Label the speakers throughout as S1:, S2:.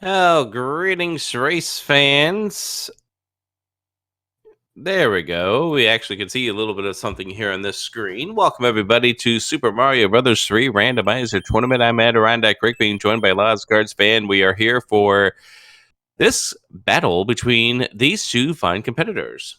S1: Oh, greetings, race fans. There we go. We actually can see a little bit of something here on this screen. Welcome, everybody, to Super Mario Brothers 3 Randomizer Tournament. I'm Adirondack Rick, being joined by Guards Fan. We are here for this battle between these two fine competitors.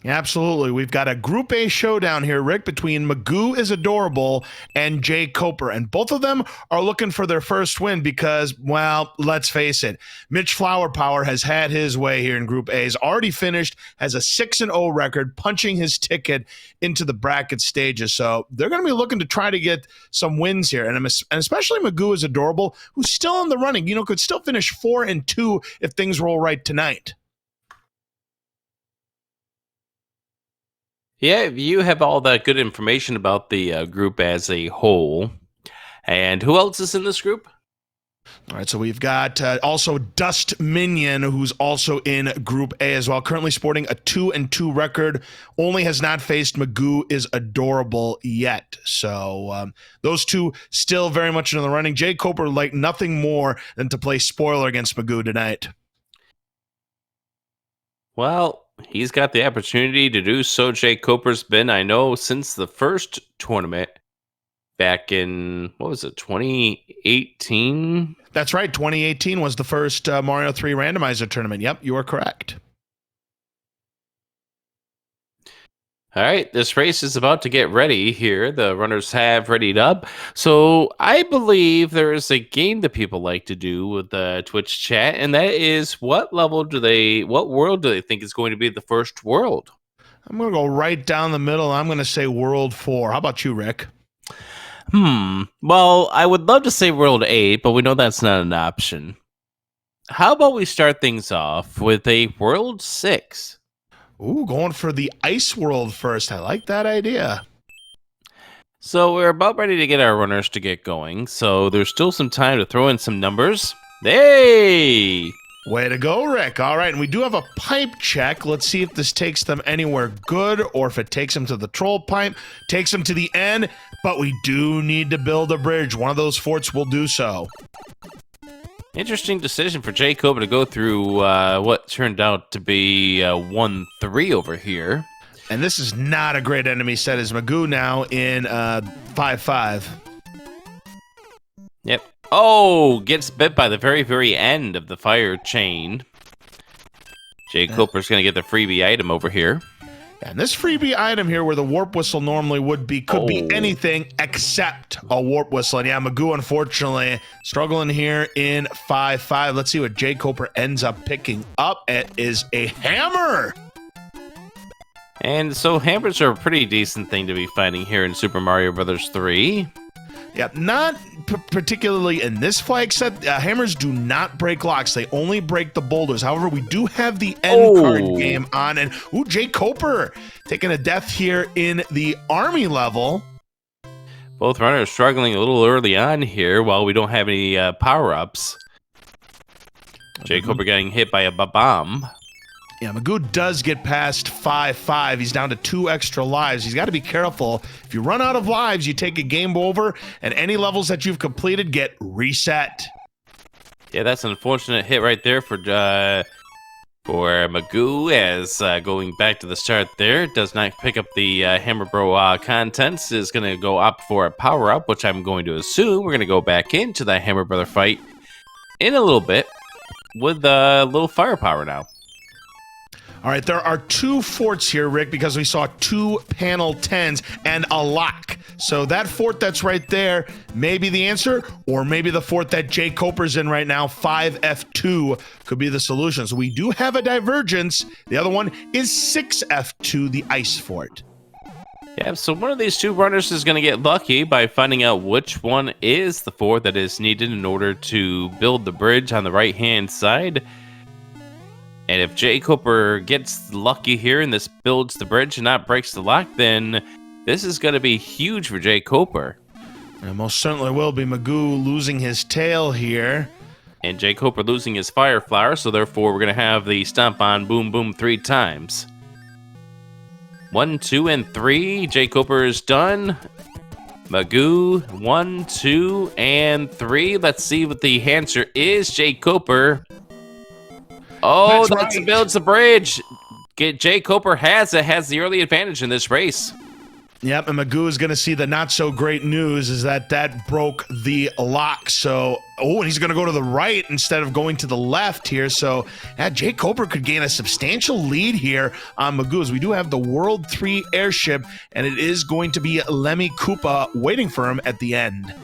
S2: Absolutely. We've got a Group A showdown here, Rick, between magooisadorable and jkoper. And both of them are looking for their first win because, well, let's face it, Mitch Flower Power has had his way here in Group A. He's already finished, has a 6-0 record, punching his ticket into the bracket stages. So they're going to be looking to try to get some wins here. And especially magooisadorable, who's still in the running, could still finish 4-2 if things roll right tonight.
S1: Yeah, you have all that good information about the group as a whole. And who else is in this group?
S2: All right, so we've got also Dust Minion, who's also in Group A as well, currently sporting a 2-2 record, only has not faced magooisadorable yet. So those two still very much in the running. jkoper like nothing more than to play spoiler against Magoo tonight.
S1: Well, he's got the opportunity to do so. jkoper's been, I know, since the first tournament back in, 2018?
S2: That's right. 2018 was the first Mario 3 Randomizer Tournament. Yep, you are correct.
S1: All right, this race is about to get ready here. The runners have readied up. So I believe there is a game that people like to do with the Twitch chat, and that is what world do they think is going to be the first world?
S2: I'm going to go right down the middle. I'm going to say World 4. How about you, Rick?
S1: Well, I would love to say World 8, but we know that's not an option. How about we start things off with a World 6?
S2: Ooh, going for the Ice World first. I like that idea.
S1: So we're about ready to get our runners to get going, so there's still some time to throw in some numbers. Hey!
S2: Way to go, Rick. All right, and we do have a pipe check. Let's see if this takes them anywhere good or if it takes them to the troll pipe, takes them to the end, but we do need to build a bridge. One of those forts will do so.
S1: Interesting decision for jkoper to go through what turned out to be 1-3 over here.
S2: And this is not a great enemy set as Magoo now in 5-5.
S1: Yep. Oh, gets bit by the very, very end of the fire chain. jkoper's going to get the freebie item over here.
S2: And this freebie item here, where the warp whistle normally would be, could be anything except a warp whistle. And yeah, Magoo, unfortunately, struggling here in 5-5. Let's see what jkoper ends up picking up. It is a hammer.
S1: And so hammers are a pretty decent thing to be finding here in Super Mario Brothers 3.
S2: Yeah, not particularly in this flag set. Hammers do not break locks. They only break the boulders. However, we do have the end card game on. And, ooh, jkoper taking a death here in the army level.
S1: Both runners struggling a little early on here while we don't have any power-ups. jkoper getting hit by a bomb.
S2: Yeah, Magoo does get past 5-5. He's down to 2 extra lives. He's got to be careful. If you run out of lives, you take a game over, and any levels that you've completed get reset.
S1: Yeah, that's an unfortunate hit right there for Magoo, as going back to the start there, does not pick up the Hammer Bro contents, is going to go up for a power-up, which I'm going to assume we're going to go back into the Hammer Brother fight in a little bit with a little firepower now.
S2: All right, there are 2 forts here, Rick, because we saw 2 panel 10s and a lock. So that fort that's right there may be the answer, or maybe the fort that jkoper's in right now, 5F2, could be the solution. So we do have a divergence. The other one is 6F2, the ice fort.
S1: Yeah, so one of these two runners is going to get lucky by finding out which one is the fort that is needed in order to build the bridge on the right-hand side. And if jkoper gets lucky here and this builds the bridge and not breaks the lock, then this is going to be huge for jkoper.
S2: It most certainly will be. Magoo losing his tail here.
S1: And jkoper losing his fire flower, so therefore we're going to have the stomp on boom boom 3 times. 1, 2, and 3. jkoper is done. Magoo, 1, 2, and 3. Let's see what the answer is. jkoper. Oh,
S2: That's right.
S1: builds the bridge. jkoper has the early advantage in this race.
S2: Yep, and Magoo is going to see the not so great news is that broke the lock. So, and he's going to go to the right instead of going to the left here. So, jkoper could gain a substantial lead here on Magoo, as we do have the World 3 airship, and it is going to be Lemmy Koopa waiting for him at the end.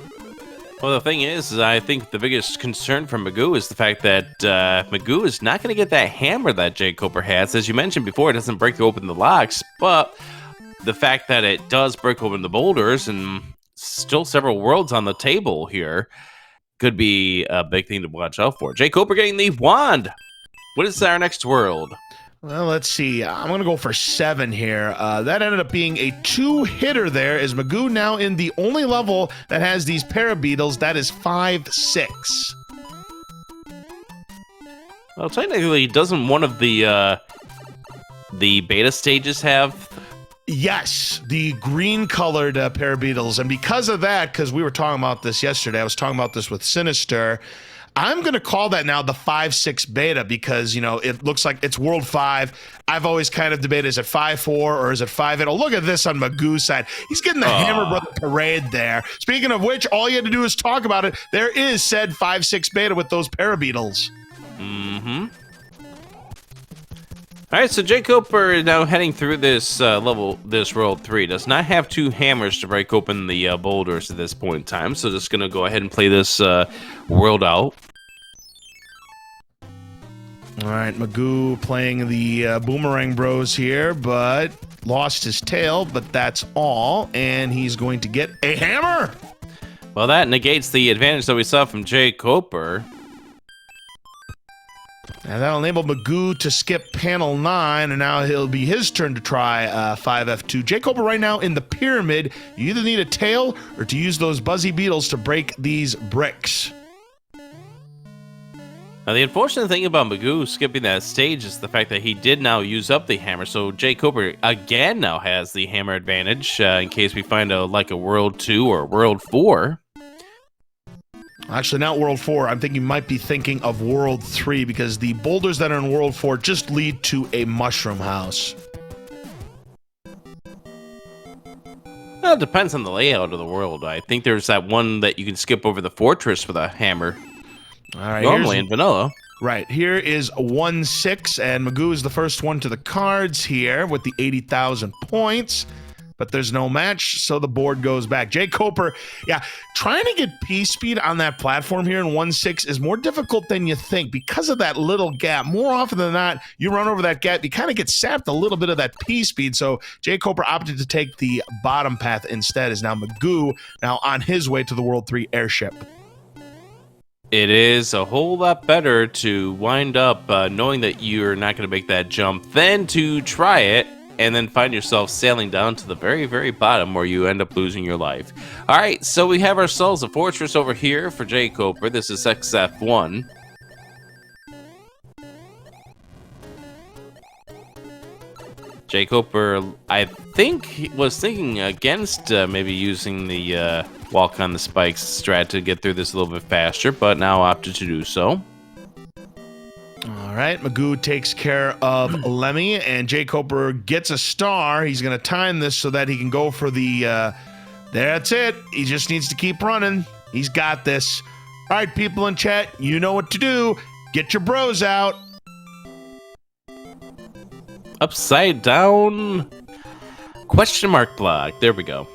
S1: Well, the thing is I think the biggest concern for Magoo is the fact that Magoo is not going to get that hammer that jkoper has. As you mentioned before, it doesn't break open the locks, but the fact that it does break open the boulders and still several worlds on the table here could be a big thing to watch out for. jkoper getting the wand. What is our next world?
S2: Well, let's see. I'm going to go for 7 here. That ended up being a 2-hitter there, as Magoo now in the only level that has these parabeetles. That is 5, 6.
S1: Well, technically, doesn't one of the beta stages have?
S2: Yes, the green-colored parabeetles. And because of that, because we were talking about this yesterday, I was talking about this with Sinister, I'm going to call that now the 5-6 beta because, it looks like it's World 5. I've always kind of debated, is it 5-4 or is it 5-8? Oh, look at this on Magoo's side. He's getting the Hammer Brother parade there. Speaking of which, all you had to do is talk about it. There is said 5-6 beta with those parabeetles.
S1: Mm-hmm. All right, so jkoper now heading through this this World 3 does not have 2 hammers to break open the boulders at this point in time, so just gonna go ahead and play this world out.
S2: All right, Magoo playing the Boomerang Bros here, but lost his tail, but that's all, and he's going to get a hammer.
S1: Well, that negates the advantage that we saw from jkoper.
S2: And that'll enable Magoo to skip panel 9, and now it'll be his turn to try 5F2. jkoper right now in the pyramid. You either need a tail or to use those buzzy beetles to break these bricks.
S1: Now, the unfortunate thing about Magoo skipping that stage is the fact that he did now use up the hammer, so jkoper again now has the hammer advantage in case we find a World 2 or World 4.
S2: Actually, not World 4. I'm thinking you might be thinking of World 3 because the boulders that are in World 4 just lead to a mushroom house.
S1: Well, it depends on the layout of the world. I think there's that one that you can skip over the fortress with a hammer.
S2: All right,
S1: normally in vanilla.
S2: Right, here is 1-6, and Magoo is the first one to the cards here with the 80,000 points. But there's no match, so the board goes back. jkoper, trying to get P-speed on that platform here in 1-6 is more difficult than you think because of that little gap. More often than not, you run over that gap, you kind of get sapped a little bit of that P-speed, so jkoper opted to take the bottom path instead, is now Magoo now on his way to the World 3 airship.
S1: It is a whole lot better to wind up knowing that you're not going to make that jump than to try it and then find yourself sailing down to the very, very bottom where you end up losing your life. All right, so we have ourselves a fortress over here for jkoper. This is XF1. jkoper, I think, was thinking against maybe using the walk on the spikes strat to get through this a little bit faster, but now opted to do so.
S2: All right, Magoo takes care of Lemmy, and jkoper gets a star. He's going to time this so that he can go for the... that's it. He just needs to keep running. He's got this. All right, people in chat, you know what to do. Get your bros out.
S1: Upside down question mark block. There we go.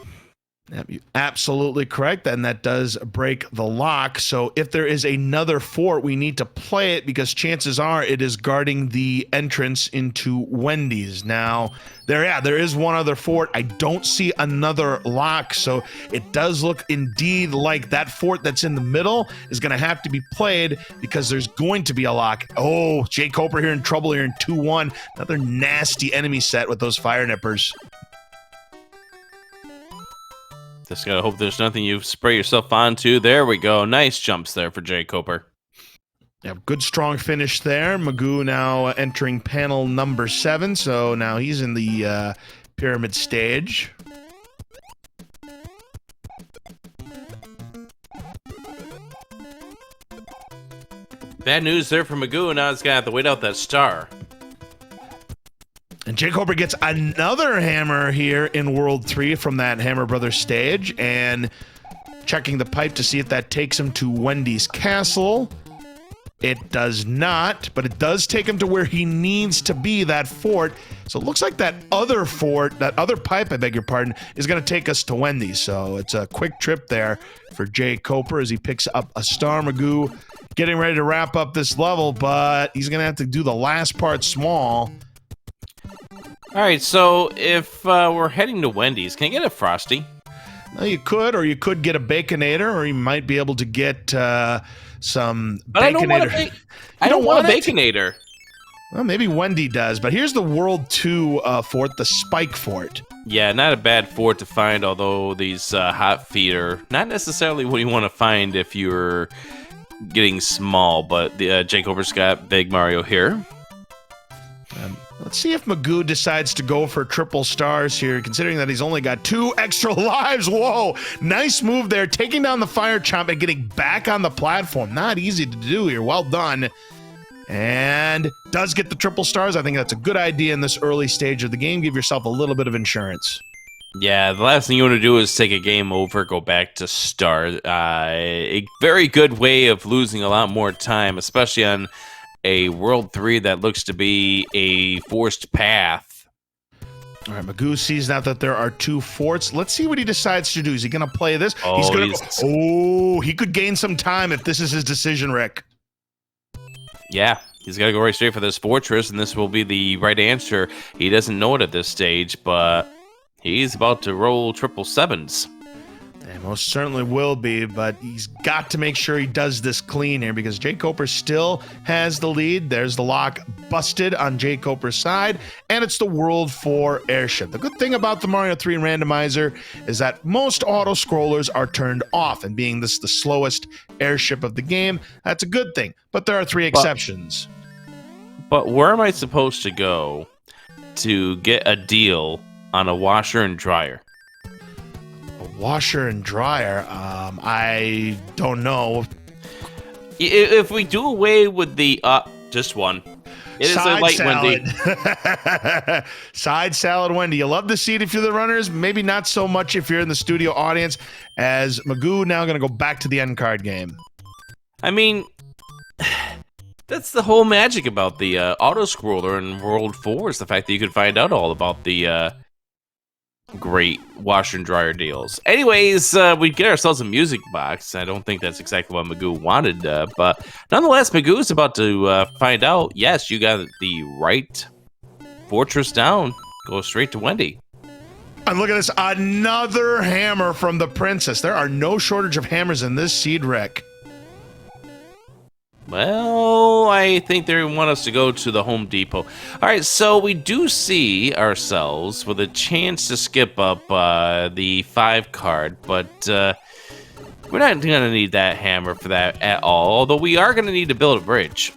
S2: Yep, you're absolutely correct, and that does break the lock. So if there is another fort, we need to play it because chances are it is guarding the entrance into Wendy's. Now, there is one other fort. I don't see another lock, so it does look indeed like that fort that's in the middle is going to have to be played because there's going to be a lock. Oh, jkoper here in trouble here in 2-1. Another nasty enemy set with those fire nippers.
S1: Just gotta hope there's nothing you spray yourself onto. There we go. Nice jumps there for jkoper.
S2: Yeah, good strong finish there. Magoo now entering panel number 7, so now he's in the pyramid stage.
S1: Bad news there for Magoo. Now it's going to have to wait out that star.
S2: And jkoper gets another hammer here in World 3 from that Hammer Brothers stage, and checking the pipe to see if that takes him to Wendy's castle. It does not, but it does take him to where he needs to be, that fort. So it looks like that other fort, that other pipe, I beg your pardon, is going to take us to Wendy's. So it's a quick trip there for jkoper as he picks up a star. Magoo getting ready to wrap up this level, but he's going to have to do the last part small.
S1: All right, so if we're heading to Wendy's, can I get a Frosty?
S2: Well, you could, or you could get a Baconator, or you might be able to get some
S1: but
S2: Baconator.
S1: I don't want a Baconator.
S2: Well, maybe Wendy does, but here's the World 2 fort, the Spike Fort.
S1: Yeah, not a bad fort to find, although these hot feet are not necessarily what you want to find if you're getting small, but the jkoper's got Big Mario here.
S2: Let's see if Magoo decides to go for triple stars here, considering that he's only got 2 extra lives. Whoa, nice move there, taking down the fire chomp and getting back on the platform. Not easy to do here, well done. And does get the triple stars. I think that's a good idea in this early stage of the game. Give yourself a little bit of insurance.
S1: Yeah, the last thing you want to do is take a game over, go back to start. A very good way of losing a lot more time, especially on a World 3 that looks to be a forced path.
S2: All right, Magoo sees now that there are 2 forts. Let's see what he decides to do. Is he going to play this?
S1: Oh,
S2: he's going to go. Oh, he could gain some time if this is his decision, Rick.
S1: Yeah, he's got to go right straight for this fortress, and this will be the right answer. He doesn't know it at this stage, but he's about to roll triple sevens.
S2: And most certainly will be, but he's got to make sure he does this clean here because jkoper still has the lead. There's the lock busted on jkoper's side, and it's the World 4 airship. The good thing about the Mario 3 randomizer is that most auto-scrollers are turned off, and being this the slowest airship of the game, that's a good thing. But there are 3 exceptions.
S1: But where am I supposed to go to get a deal on a washer and dryer?
S2: Washer and dryer, I don't know.
S1: If we do away with the just one, it is a light
S2: salad.
S1: Wendy.
S2: Side salad Wendy. You love to see it if you're the runners, maybe not so much if you're in the studio audience, as Magoo now going to go back to the end card game.
S1: I mean, that's the whole magic about the auto scroller in World 4 is the fact that you could find out all about the great washer and dryer deals. Anyways, we get ourselves a music box. I don't think that's exactly what Magoo wanted, but nonetheless, Magoo's about to find out. Yes, you got the right fortress down. Go straight to Wendy.
S2: And look at this, another hammer from the princess. There are no shortage of hammers in this seed, Rick.
S1: Well, I think they want us to go to the Home Depot. All right, so we do see ourselves with a chance to skip up the 5 card, but we're not going to need that hammer for that at all, although we are going to need to build a bridge.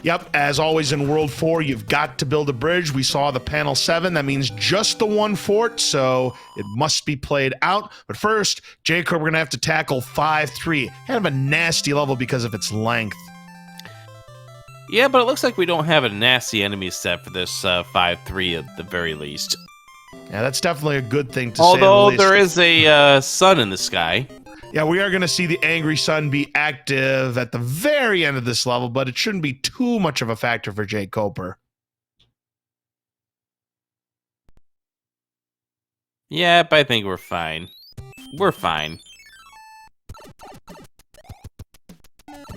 S2: Yep, as always in World 4, you've got to build a bridge. We saw the panel 7. That means just the 1 fort, so it must be played out. But first, jkoper, we're going to have to tackle 5-3. Kind of a nasty level because of its length.
S1: Yeah, but it looks like we don't have a nasty enemy set for this 5-3 at the very least.
S2: Yeah, that's definitely a good thing to
S1: Although
S2: say the least.
S1: there is a sun in the sky.
S2: Yeah, we are going to see the Angry Sun be active at the very end of this level, but it shouldn't be too much of a factor for jkoper.
S1: Yep, I think we're fine. We're fine.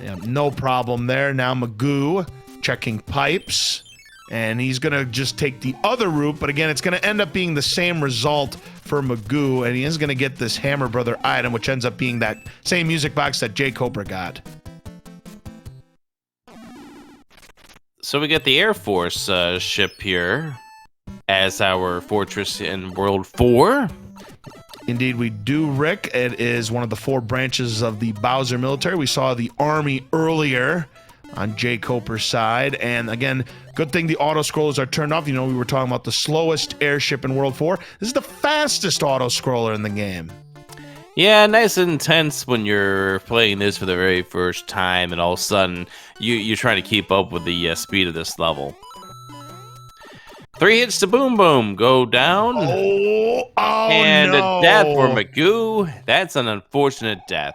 S2: Yeah, no problem there. Now Magoo checking pipes, and he's going to just take the other route, but again, it's going to end up being the same result for Magoo, and he is going to get this Hammer Brother item, which ends up being that same music box that jkoper got.
S1: So we get the Air Force ship here as our fortress in World 4.
S2: Indeed, we do, Rick. It is one of the 4 branches of the Bowser military. We saw the Army earlier on jkoper's side. And again, good thing the auto-scrollers are turned off. You know, we were talking about the slowest airship in World 4. This is the fastest auto-scroller in the game.
S1: Yeah, nice and intense when you're playing this for the very first time, and all of a sudden you're trying to keep up with the speed of this level. 3 hits to Boom Boom go down,
S2: Oh
S1: and a death for
S2: no.
S1: Magoo. That's an unfortunate death.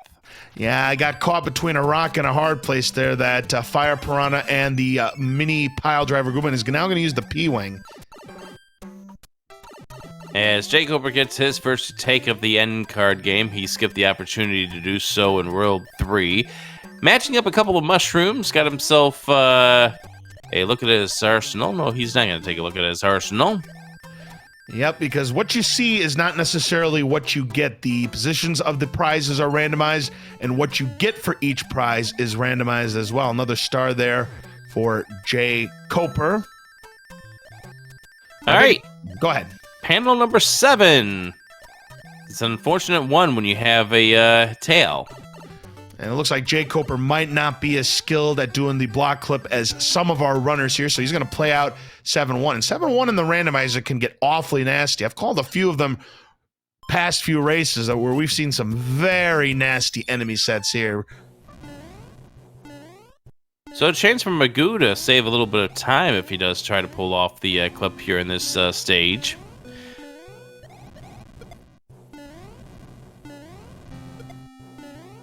S2: Yeah, I got caught between a rock and a hard place there. That Fire Piranha and the mini pile driver Goobin is now going to use the P-Wing.
S1: As jkoper gets his first take of the end card game, he skipped the opportunity to do so in World 3. Matching up a couple of mushrooms, got himself a look at his arsenal. No, he's not going to take a look at his arsenal.
S2: Yep, because what you see is not necessarily what you get. The positions of the prizes are randomized, and what you get for each prize is randomized as well. Another star there for jkoper.
S1: All right.
S2: Go ahead.
S1: Panel number 7. It's an unfortunate one when you have a tail.
S2: And it looks like jkoper might not be as skilled at doing the block clip as some of our runners here, so he's going to play out 7-1. And 7-1 in the randomizer can get awfully nasty. I've called a few of them past few races where we've seen some very nasty enemy sets here.
S1: So a chance for Magoo to save a little bit of time if he does try to pull off the clip here in this stage.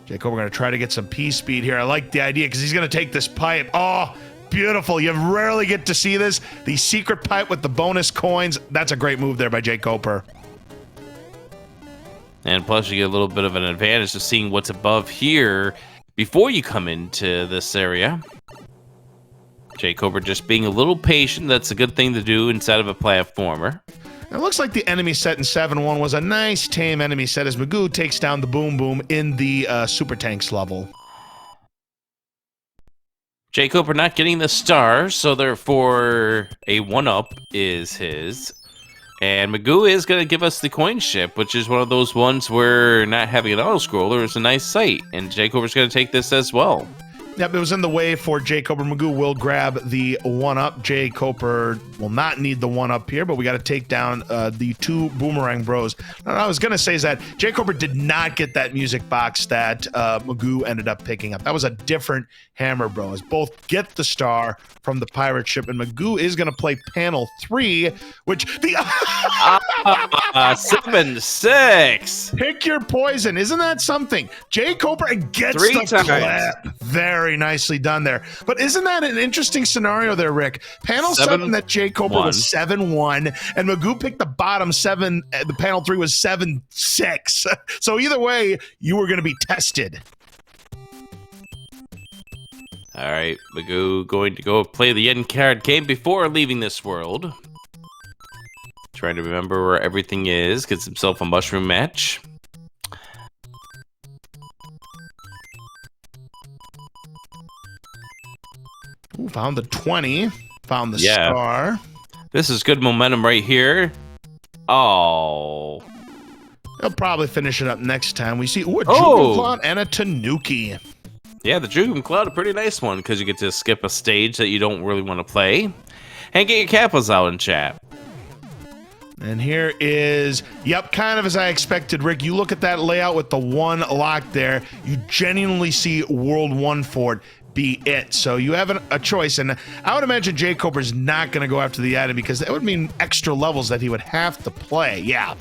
S2: jkoper going to try to get some P-speed here. I like the idea because he's going to take this pipe. Oh, beautiful. You rarely get to see this. The secret pipe with the bonus coins. That's a great move there by jkoper.
S1: And plus you get a little bit of an advantage of seeing what's above here before you come into this area. jkoper just being a little patient. That's a good thing to do inside of a platformer.
S2: It looks like the enemy set in 7-1 was a nice, tame enemy set as Magoo takes down the Boom Boom in the Super Tanks level.
S1: jkoper not getting the star, so therefore a 1-up is his. And Magoo is going to give us the coin ship, which is one of those ones where not having an auto-scroller is a nice sight. And jkoper's going to take this as well.
S2: Yep, it was in the way for jkoper. Magoo will grab the 1-up. jkoper will not need the 1-up here, but we got to take down the 2 Boomerang Bros. What I was going to say is that jkoper did not get that music box that Magoo ended up picking up. That was a different Hammer Bros. Both get the star from the pirate ship, and Magoo is going to play panel 3, which the
S1: 7-6.
S2: Pick your poison. Isn't that something? jkoper gets
S1: 3
S2: the
S1: times.
S2: clap. Very nicely done there. But isn't that an interesting scenario there, Rick? Panel 7 that jkoper was 7-1, and Magoo picked the bottom 7. The panel 3 was 7-6. So either way, you were going to be tested.
S1: All right, Magoo going to go play the end card game before leaving this world. Trying to remember where everything is. Gets himself a mushroom match.
S2: Ooh, found the 20. Found the star.
S1: This is good momentum right here. Oh.
S2: He'll probably finish it up next time. We see a Jugenklon and a Tanuki.
S1: Yeah, the Jugenklon, a pretty nice one, because you get to skip a stage that you don't really want to play. And get your Kappas out in chat.
S2: And here is, yep, kind of as I expected, Rick. You look at that layout with the 1 lock there, you genuinely see World 1 for it be it. So you have a choice, and I would imagine jkoper's not going to go after the item because that would mean extra levels that he would have to play. Yeah.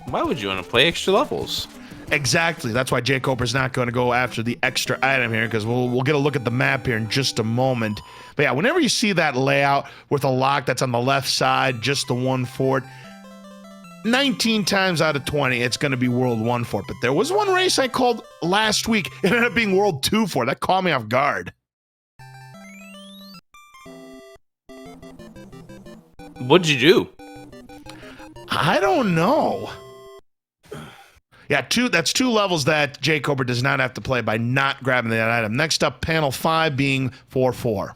S1: Why would you want to play extra levels?
S2: Exactly. That's why jkoper's not going to go after the extra item here, because we'll get a look at the map here in just a moment. But yeah, whenever you see that layout with a lock that's on the left side, just the 1 fort, 19 times out of 20, it's going to be World 1 fort. But there was one race I called last week. It ended up being World 2 fort. That caught me off guard.
S1: What'd you do?
S2: I don't know. Yeah, that's 2 levels that jkoper does not have to play by not grabbing that item. Next up, panel 5 being 4-4.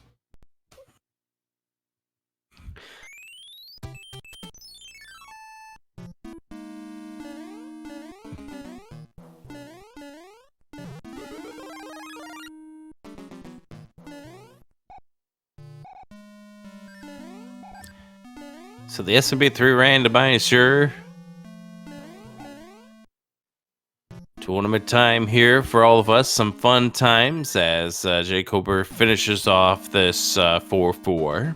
S1: So the SMB3 Randomizer Tournament time here for all of us. Some fun times as jkoper finishes off this 4-4.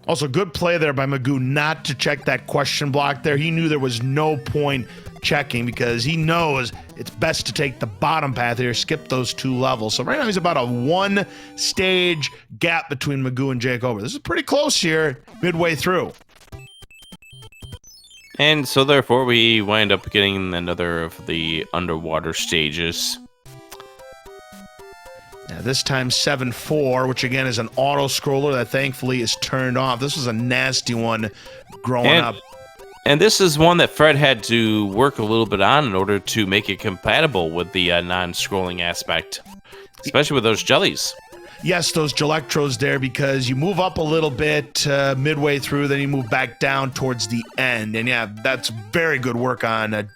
S2: Also, good play there by Magoo not to check that question block there. He knew there was no point checking because he knows it's best to take the bottom path here, skip those 2 levels. So right now he's about a 1-stage gap between Magoo and jkoper. This is pretty close here, midway through.
S1: And so therefore we wind up getting another of the underwater stages.
S2: Now this time 7-4, which again is an auto scroller that thankfully is turned off. This was a nasty one growing up.
S1: And this is one that Fred had to work a little bit on in order to make it compatible with the non-scrolling aspect, especially with those jellies.
S2: Yes, those Gelectros there, because you move up a little bit midway through, then you move back down towards the end. And yeah, that's very good work on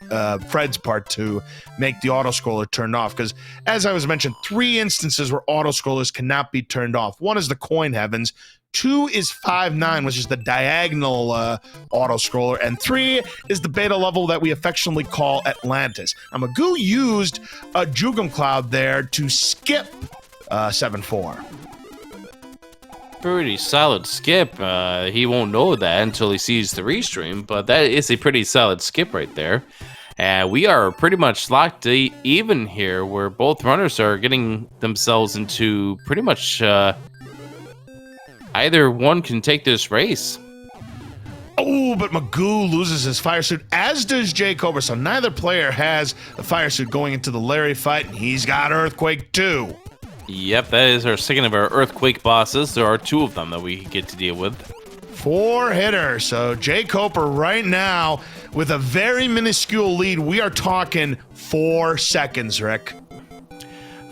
S2: Fred's part to make the auto-scroller turned off. Because as I was mentioned, 3 instances where auto-scrollers cannot be turned off. 1 is the Coin Heavens. 2 is 5-9, which is the diagonal auto-scroller. And 3 is the beta level that we affectionately call Atlantis. Now, Magoo used a Jugum Cloud there to skip 7-4.
S1: Pretty solid skip. He won't know that until he sees the restream, but that is a pretty solid skip right there. We are pretty much locked even here, where both runners are getting themselves into pretty much either one can take this race.
S2: Oh, but Magoo loses his fire suit, as does jkoper. So neither player has the fire suit going into the Larry fight, and he's got Earthquake too.
S1: Yep, that is our second of our Earthquake bosses. There are 2 of them that we get to deal with.
S2: 4-hitter. So jkoper right now with a very minuscule lead. We are talking 4 seconds, Rick.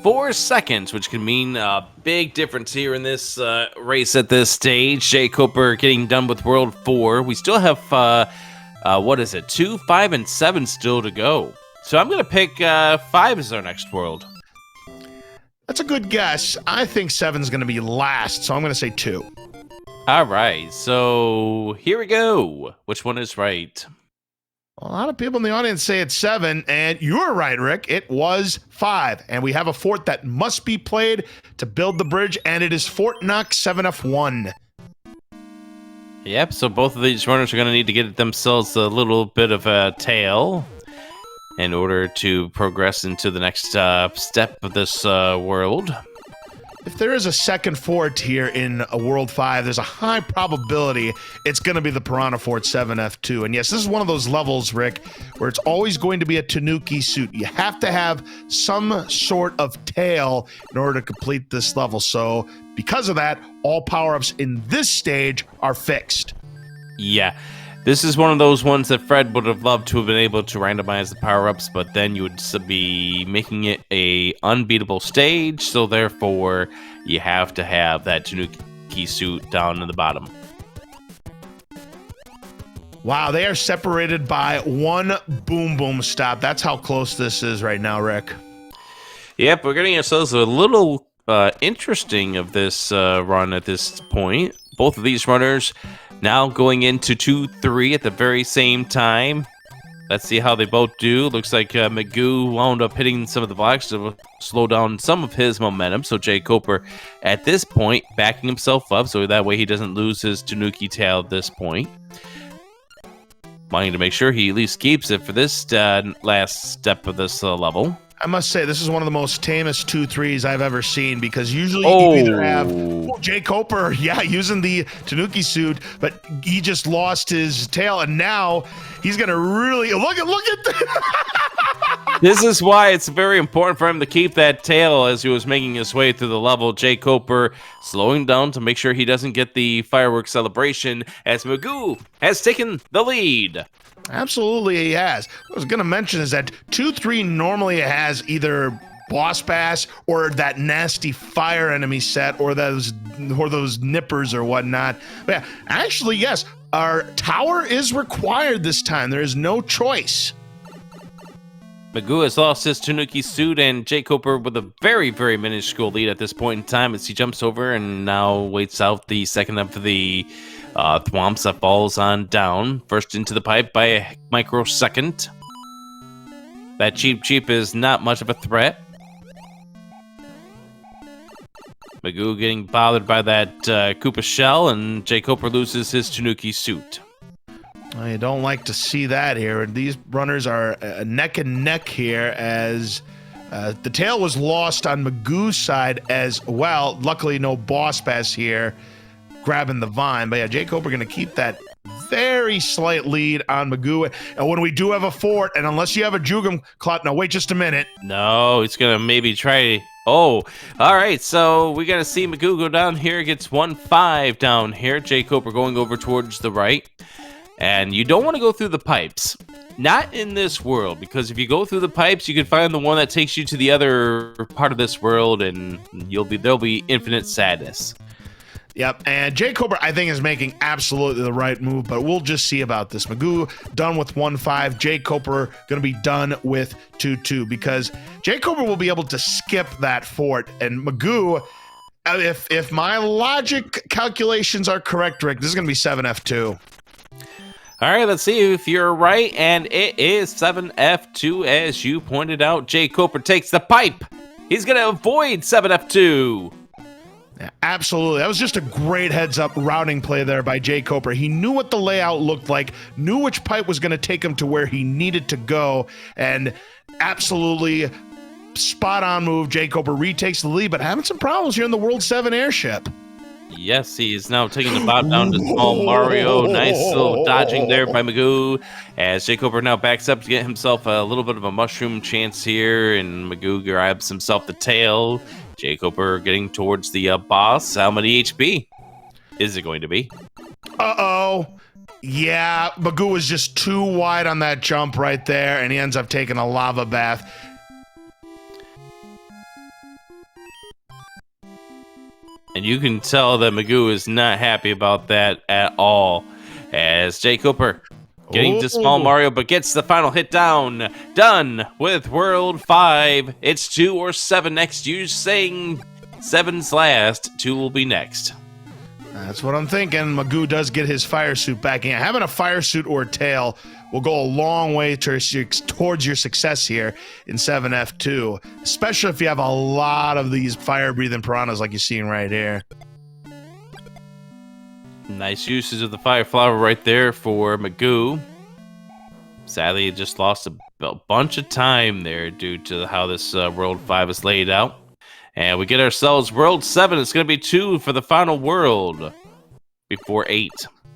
S1: 4 seconds, which can mean a big difference here in this race at this stage. jkoper getting done with World 4. We still have, 2, 5, and 7 still to go. So I'm going to pick 5 as our next world.
S2: That's a good guess. I think 7's going to be last, so I'm going to say 2.
S1: All right, so here we go. Which one is right?
S2: A lot of people in the audience say it's 7, and you're right, Rick. It was 5, and we have a fort that must be played to build the bridge, and it is Fort Knox 7F1.
S1: Yep, so both of these runners are going to need to get themselves a little bit of a tail in order to progress into the next step of this world.
S2: If there is a second fort here in a World 5, there's a high probability it's going to be the Piranha Fort 7F2. And yes, this is one of those levels, Rick, where it's always going to be a Tanuki suit. You have to have some sort of tail in order to complete this level. So because of that, all power-ups in this stage are fixed.
S1: Yeah. This is one of those ones that Fred would have loved to have been able to randomize the power-ups, but then you would be making it a unbeatable stage, so therefore you have to have that Tanuki suit down in the bottom.
S2: Wow, they are separated by 1 boom boom stop. That's how close this is right now, Rick.
S1: Yep, we're getting ourselves a little interesting of this run at this point. Both of these runners now going into 2-3 at the very same time. Let's see how they both do. Looks like Magoo wound up hitting some of the blocks to slow down some of his momentum. So jkoper at this point backing himself up so that way he doesn't lose his Tanuki tail at this point. Wanting to make sure he at least keeps it for this last step of this level.
S2: I must say, this is one of the most tamest 2-3s I've ever seen, because usually you either have jkoper, yeah, using the Tanuki suit, but he just lost his tail, and now he's going to really look at that.
S1: This is why it's very important for him to keep that tail as he was making his way through the level. jkoper slowing down to make sure he doesn't get the fireworks celebration as Magoo has taken the lead.
S2: Absolutely, he has. What I was going to mention is that 2-3 normally has either boss bass or that nasty fire enemy set or those nippers or whatnot. But yeah, actually, yes, our tower is required this time. There is no choice.
S1: Magoo has lost his Tanuki suit, and jkoper with a very, very minuscule lead at this point in time as he jumps over and now waits out the second of the thwomps that falls on down. First into the pipe by a microsecond. That cheap is not much of a threat. Magoo getting bothered by that Koopa shell, and jkoper loses his Tanuki suit.
S2: I don't like to see that here. These runners are neck and neck here as the tail was lost on Magoo's side as well. Luckily, no Boss Bass here grabbing the vine. But yeah, jkoper going to keep that very slight lead on Magoo. And when we do have a fort, and unless you have a Jugum Clot, no, wait just a minute.
S1: No, he's going to maybe try... Oh, all right, so we got to see Magoo go down here. Gets 1-5 down here. jkoper going over towards the right. And you don't want to go through the pipes. Not in this world, because if you go through the pipes, you can find the one that takes you to the other part of this world, and there'll be infinite sadness.
S2: Yep, and jkoper, I think, is making absolutely the right move, but we'll just see about this. Magoo done with 1-5, jkoper going to be done with 2-2, because jkoper will be able to skip that fort, and Magoo, if my logic calculations are correct, Rick, this is going to be 7F2.
S1: All right, let's see if you're right, and it is 7F2, as you pointed out. jkoper takes the pipe. He's going to avoid 7F2.
S2: Yeah, absolutely. That was just a great heads-up routing play there by jkoper. He knew what the layout looked like, knew which pipe was going to take him to where he needed to go, and absolutely spot-on move. jkoper retakes the lead, but having some problems here in the World 7 airship.
S1: Yes, he is now taking the bot down to small Mario. Nice little dodging there by Magoo, as jkoper now backs up to get himself a little bit of a mushroom chance here, and Magoo grabs himself the tail. jkoper getting towards the boss. How many HP is it going to be?
S2: Uh-oh. Yeah, Magoo was just too wide on that jump right there, and he ends up taking a lava bath.
S1: And you can tell that Magoo is not happy about that at all, as jkoper getting to small Mario, but gets the final hit down. Done with World 5. It's 2 or 7 next. You saying 7's last, 2 will be next.
S2: That's what I'm thinking. Magoo does get his fire suit back in. Having a fire suit or tail will go a long way towards your success here in 7F2, especially if you have a lot of these fire-breathing piranhas like you're seeing right here.
S1: Nice usage of the fire flower right there for Magoo. Sadly, it just lost a bunch of time there due to how this World 5 is laid out. And we get ourselves World 7. It's going to be 2 for the final world before 8.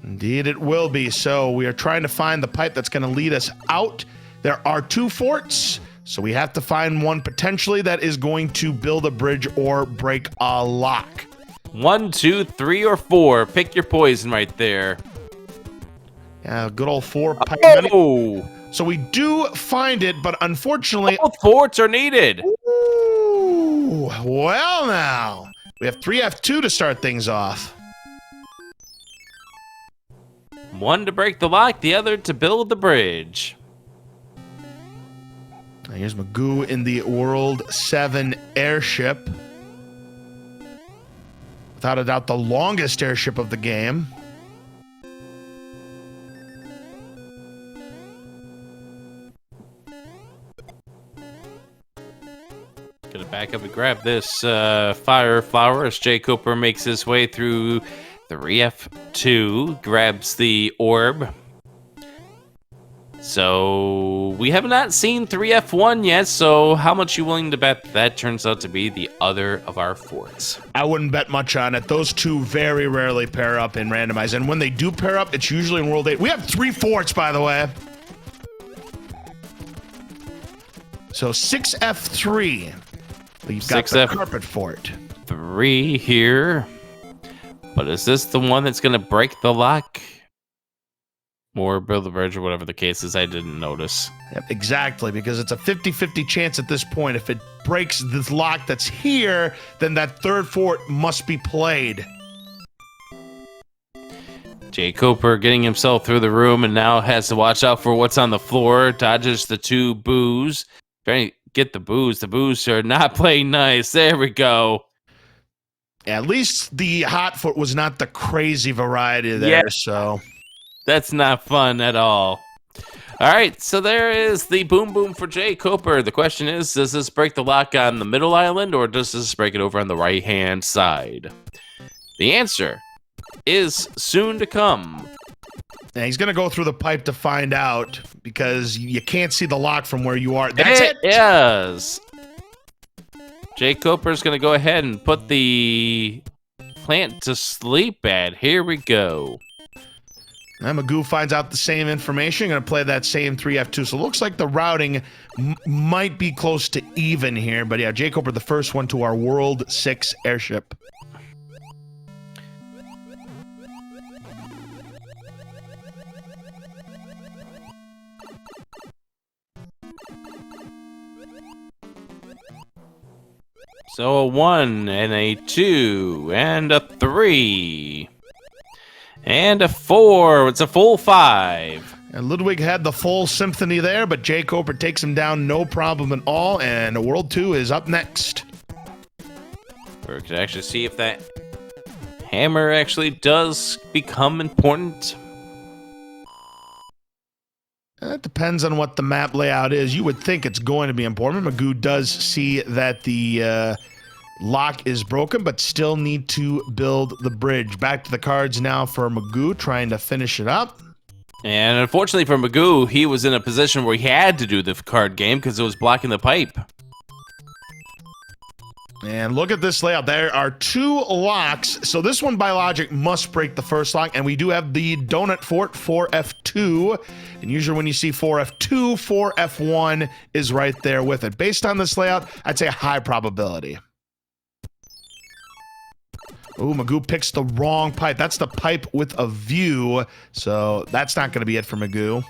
S2: Indeed, it will be. So we are trying to find the pipe that's going to lead us out. There are 2 forts, so we have to find one potentially that is going to build a bridge or break a lock.
S1: 1, 2, 3, or 4. Pick your poison right there.
S2: Yeah, good old 4 pipe.
S1: Oh!
S2: So we do find it, but unfortunately...
S1: Both forts are needed.
S2: Ooh, well now. We have 3F2 to start things off.
S1: One to break the lock, the other to build the bridge.
S2: Now here's Magoo in the World 7 airship. Without a doubt, the longest airship of the game.
S1: Gonna back up and grab this fire flower as jkoper makes his way through 3F2, grabs the orb. So we have not seen 3F1 yet, so how much you willing to bet that turns out to be the other of our forts?
S2: I wouldn't bet much on it. Those two very rarely pair up in randomize, and when they do pair up, it's usually in World 8. We have 3 forts, by the way. So 6F3. We've got the carpet fort.
S1: 3 here. But is this the one that's going to break the lock? Or build the bridge or whatever the case is, I didn't notice.
S2: Yep, exactly, because it's a 50-50 chance at this point. If it breaks this lock that's here, then that 3rd fort must be played.
S1: jkoper getting himself through the room and now has to watch out for what's on the floor. Dodges the 2 boos. Trying to get the boos. The boos are not playing nice. There we go.
S2: At least the hot foot was not the crazy variety there, so...
S1: That's not fun at all. All right, so there is the boom boom for jkoper. The question is, does this break the lock on the middle island, or does this break it over on the right-hand side? The answer is soon to come.
S2: And he's going to go through the pipe to find out, because you can't see the lock from where you are. That's it.
S1: Yes. jkoper is going to go ahead and put the plant to sleep, and here we go.
S2: And Magoo finds out the same information. Going to play that same 3F2. So it looks like the routing might be close to even here. But yeah, jkoper the first one to our World 6 airship.
S1: So a 1 and a 2 and a 3 and a 4. It's a full 5.
S2: And Ludwig had the full symphony there, but jkoper takes him down no problem at all. And World 2 is up next.
S1: We can actually see if that hammer actually does become important.
S2: That depends on what the map layout is. You would think it's going to be important. Magoo does see that the lock is broken, but still need to build the bridge. Back to the cards now for Magoo, trying to finish it up.
S1: And unfortunately for Magoo, he was in a position where he had to do the card game because it was blocking the pipe.
S2: And look at this layout. There are 2 locks. So this one, by logic, must break the first lock. And we do have the donut fort, 4F2. And usually when you see 4F2, 4F1 is right there with it. Based on this layout, I'd say a high probability. Ooh, Magoo picks the wrong pipe. That's the pipe with a view. So that's not going to be it for Magoo.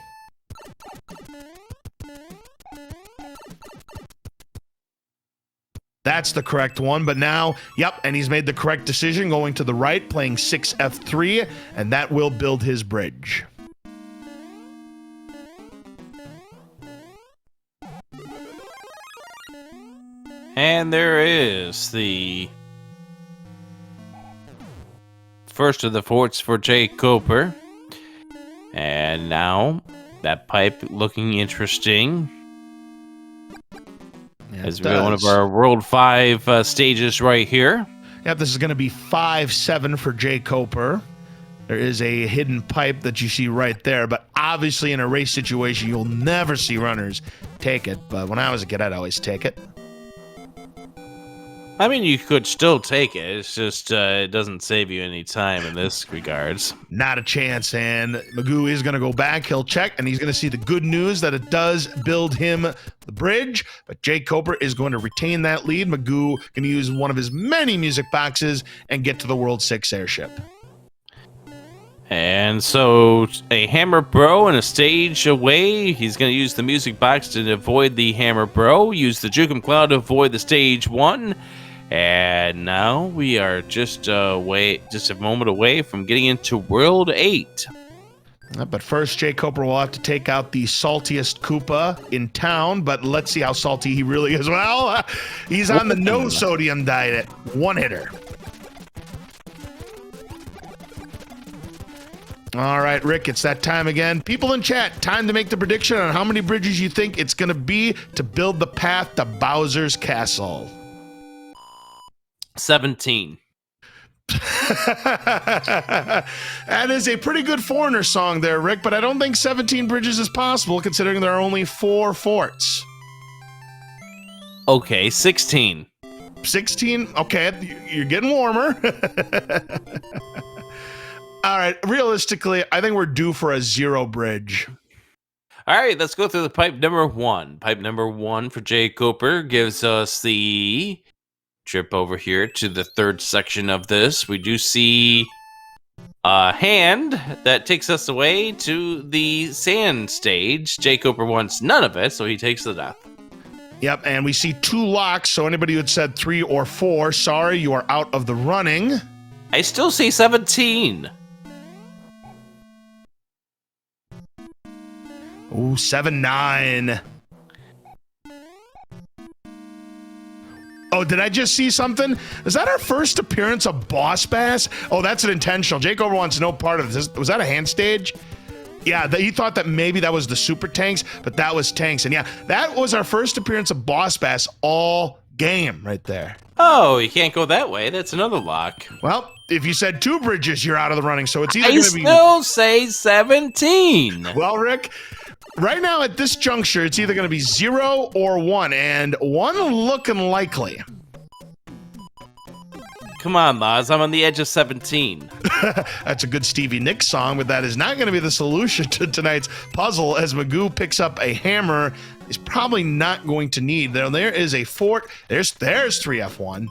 S2: That's the correct one, but now, yep, and he's made the correct decision, going to the right, playing 6F3, and that will build his bridge.
S1: And there is the first of the forts for jkoper. And now, that pipe looking interesting. As we have one of our World 5 stages right here.
S2: Yep, this is going to be 5-7 for jkoper. There is a hidden pipe that you see right there, but obviously in a race situation, you'll never see runners take it. But when I was a kid, I'd always take it.
S1: I mean, you could still take it. It's just it doesn't save you any time in this regards.
S2: Not a chance, and Magoo is going to go back. He'll check, and he's going to see the good news that it does build him the bridge, but jkoper is going to retain that lead. Magoo going to use one of his many music boxes and get to the World 6 airship.
S1: And so a hammer bro and a stage away. He's going to use the music box to avoid the hammer bro. Use the Jukum Cloud to avoid the stage 1. And now we are just a moment away from getting into World 8.
S2: But first, jkoper will have to take out the saltiest Koopa in town, but let's see how salty he really is. Well, he's on the no sodium diet. One hitter. All right, Rick, it's that time again. People in chat, time to make the prediction on how many bridges you think it's going to be to build the path to Bowser's Castle.
S1: 17.
S2: That is a pretty good Foreigner song there, Rick, but I don't think 17 bridges is possible considering there are only 4 forts.
S1: Okay, 16.
S2: 16? Okay, you're getting warmer. All right, realistically, I think we're due for a 0 bridge.
S1: All right, let's go through the pipe number 1. Pipe number 1 for jkoper gives us the trip over here to the 3rd section of this. We do see a hand that takes us away to the sand stage. jkoper wants none of it, so he takes the death.
S2: Yep, and we see 2 locks, so anybody who had said 3 or 4, sorry, you are out of the running.
S1: I still see 17.
S2: Ooh, 7-9. Oh, did I just see something? Is that our first appearance of Boss Bass? Oh, that's an intentional. jkoper wants no part of this. Was that a hand stage? Yeah, he thought that maybe that was the Super Tanks, but that was Tanks. And yeah, that was our first appearance of Boss Bass all game right there.
S1: Oh, you can't go that way. That's another lock.
S2: Well, if you said 2 bridges, you're out of the running. So it's either
S1: I
S2: going to be.
S1: still say 17.
S2: Well, Rick, right now at this juncture, it's either going to be 0 or 1, and 1 looking likely.
S1: Come on, Laz. I'm on the edge of 17.
S2: That's a good Stevie Nicks song, but that is not going to be the solution to tonight's puzzle as Magoo picks up a hammer he's probably not going to need. There is a fork. There's 3F1.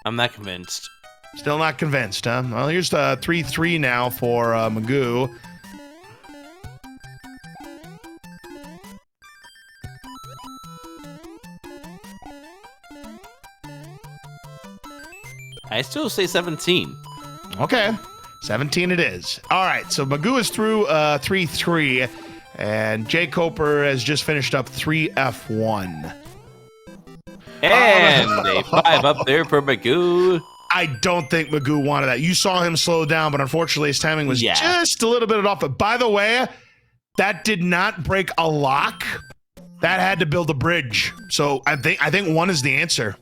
S1: I'm not convinced.
S2: Still not convinced, huh? Well, here's the 3-3 now for Magoo.
S1: I still say 17.
S2: Okay, 17 it is. All right, so Magoo is through 3-3, and jkoper has just finished up 3F1.
S1: And a 5 up there for Magoo.
S2: I don't think Magoo wanted that. You saw him slow down, but unfortunately his timing was just a little bit off. But by the way, that did not break a lock. That had to build a bridge. So I think 1 is the answer.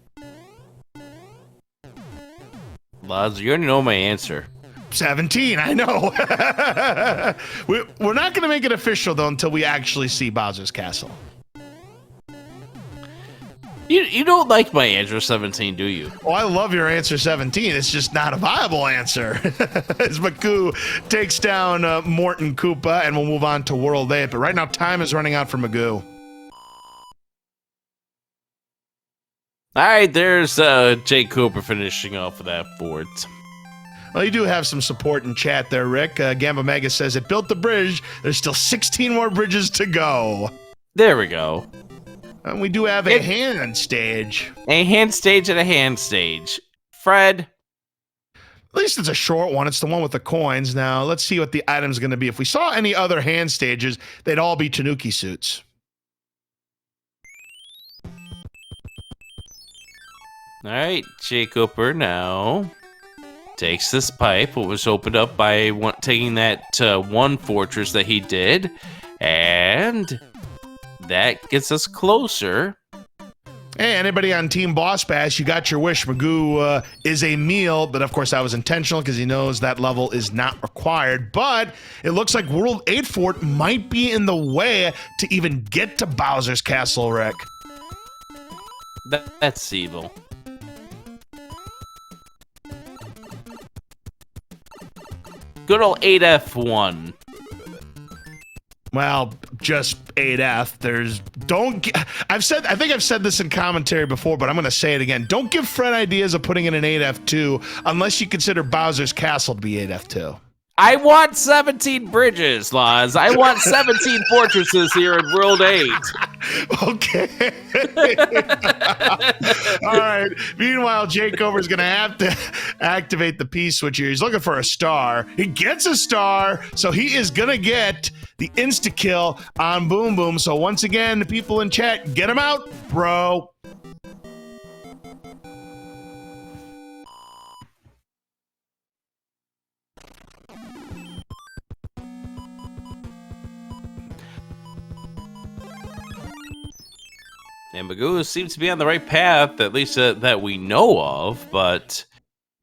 S1: Laz, you already know my answer.
S2: 17, I know. We're not going to make it official, though, until we actually see Bowser's Castle.
S1: You don't like my answer 17, do you?
S2: Oh, I love your answer 17. It's just not a viable answer. As Magoo takes down Morton Koopa, and we'll move on to World 8. But right now, time is running out for Magoo.
S1: All right, there's jkoper finishing off with that fort.
S2: Well, you do have some support in chat there, Rick. Gamba Mega says it built the bridge. There's still 16 more bridges to go.
S1: There we go.
S2: And we do have a hand stage.
S1: A hand stage and a hand stage. Fred.
S2: At least it's a short one. It's the one with the coins. Now, let's see what the item's going to be. If we saw any other hand stages, they'd all be Tanuki suits.
S1: All right, jkoper now takes this pipe, what was opened up by taking that one fortress that he did, and that gets us closer.
S2: Hey, anybody on Team Boss Bass, you got your wish. Magoo is a meal, but of course that was intentional because he knows that level is not required. But it looks like World 8 Fort might be in the way to even get to Bowser's Castle, Rick.
S1: That's evil. Good old 8F1.
S2: Well, just 8F. I think I've said this in commentary before, but I'm going to say it again. Don't give Fred ideas of putting in an 8F2 unless you consider Bowser's Castle to be 8F2.
S1: I want 17 bridges, Laz. I want 17 fortresses here in World 8.
S2: Okay. All right. Meanwhile, jkoper is going to have to activate the P-switch here. He's looking for a star. He gets a star, so he is going to get the insta-kill on Boom Boom. So once again, the people in chat, get him out, bro.
S1: And Magoo seems to be on the right path, at least that we know of, but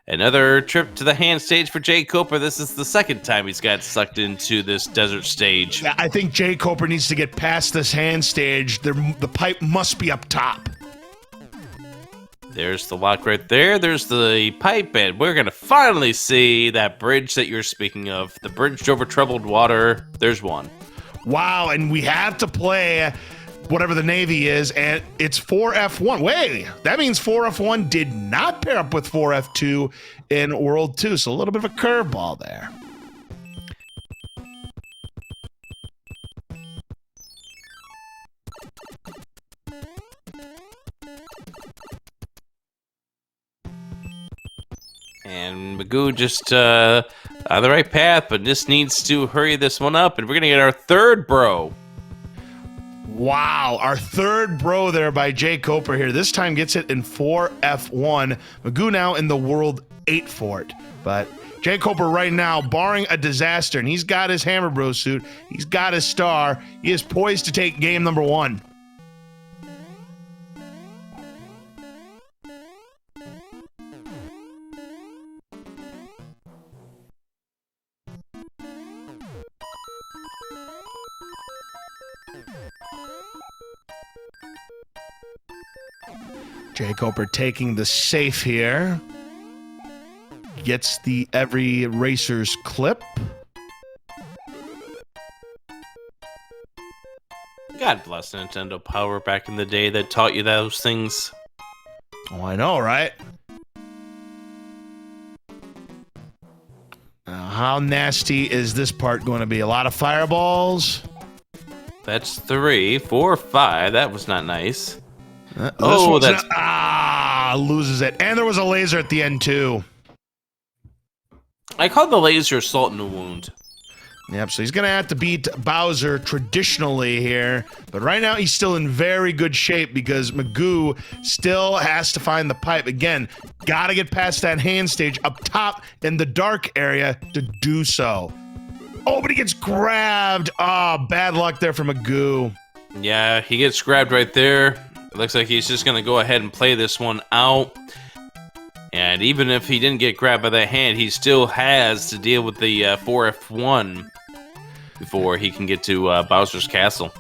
S1: another trip to the hand stage for jkoper. This is the second time he's got sucked into this desert stage.
S2: I think jkoper needs to get past this hand stage. The pipe must be up top.
S1: There's the lock right there. There's the pipe, and we're going to finally see that bridge that you're speaking of. The bridge over troubled water. There's one.
S2: Wow, and we have to play whatever the Navy is, and it's 4F1. Wait, that means 4F1 did not pair up with 4F2 in World 2, so a little bit of a curveball there.
S1: And Magoo just on the right path, but just needs to hurry this one up, and we're going to get our third bro.
S2: Wow, our third bro there by jkoper here. This time gets it in 4F1. Magoo now in the World ate for it. But jkoper right now, barring a disaster, and he's got his Hammer Bro suit, he's got his star, he is poised to take game number 1. jkoper taking the safe here. Gets the every racer's clip.
S1: God bless Nintendo Power back in the day that taught you those things.
S2: Oh, I know, right? How nasty is this part going to be? A lot of fireballs.
S1: That's 3, 4, 5. That was not nice.
S2: That's loses it. And there was a laser at the end too.
S1: I call the laser salt in the wound.
S2: Yep, so he's going to have to beat Bowser traditionally here. But right now, he's still in very good shape because Magoo still has to find the pipe. Again, got to get past that hand stage up top in the dark area to do so. Oh, but he gets grabbed. Oh, bad luck there for Magoo.
S1: Yeah, he gets grabbed right there. It looks like he's just going to go ahead and play this one out. And even if he didn't get grabbed by that hand, he still has to deal with the 4F1 before he can get to Bowser's Castle.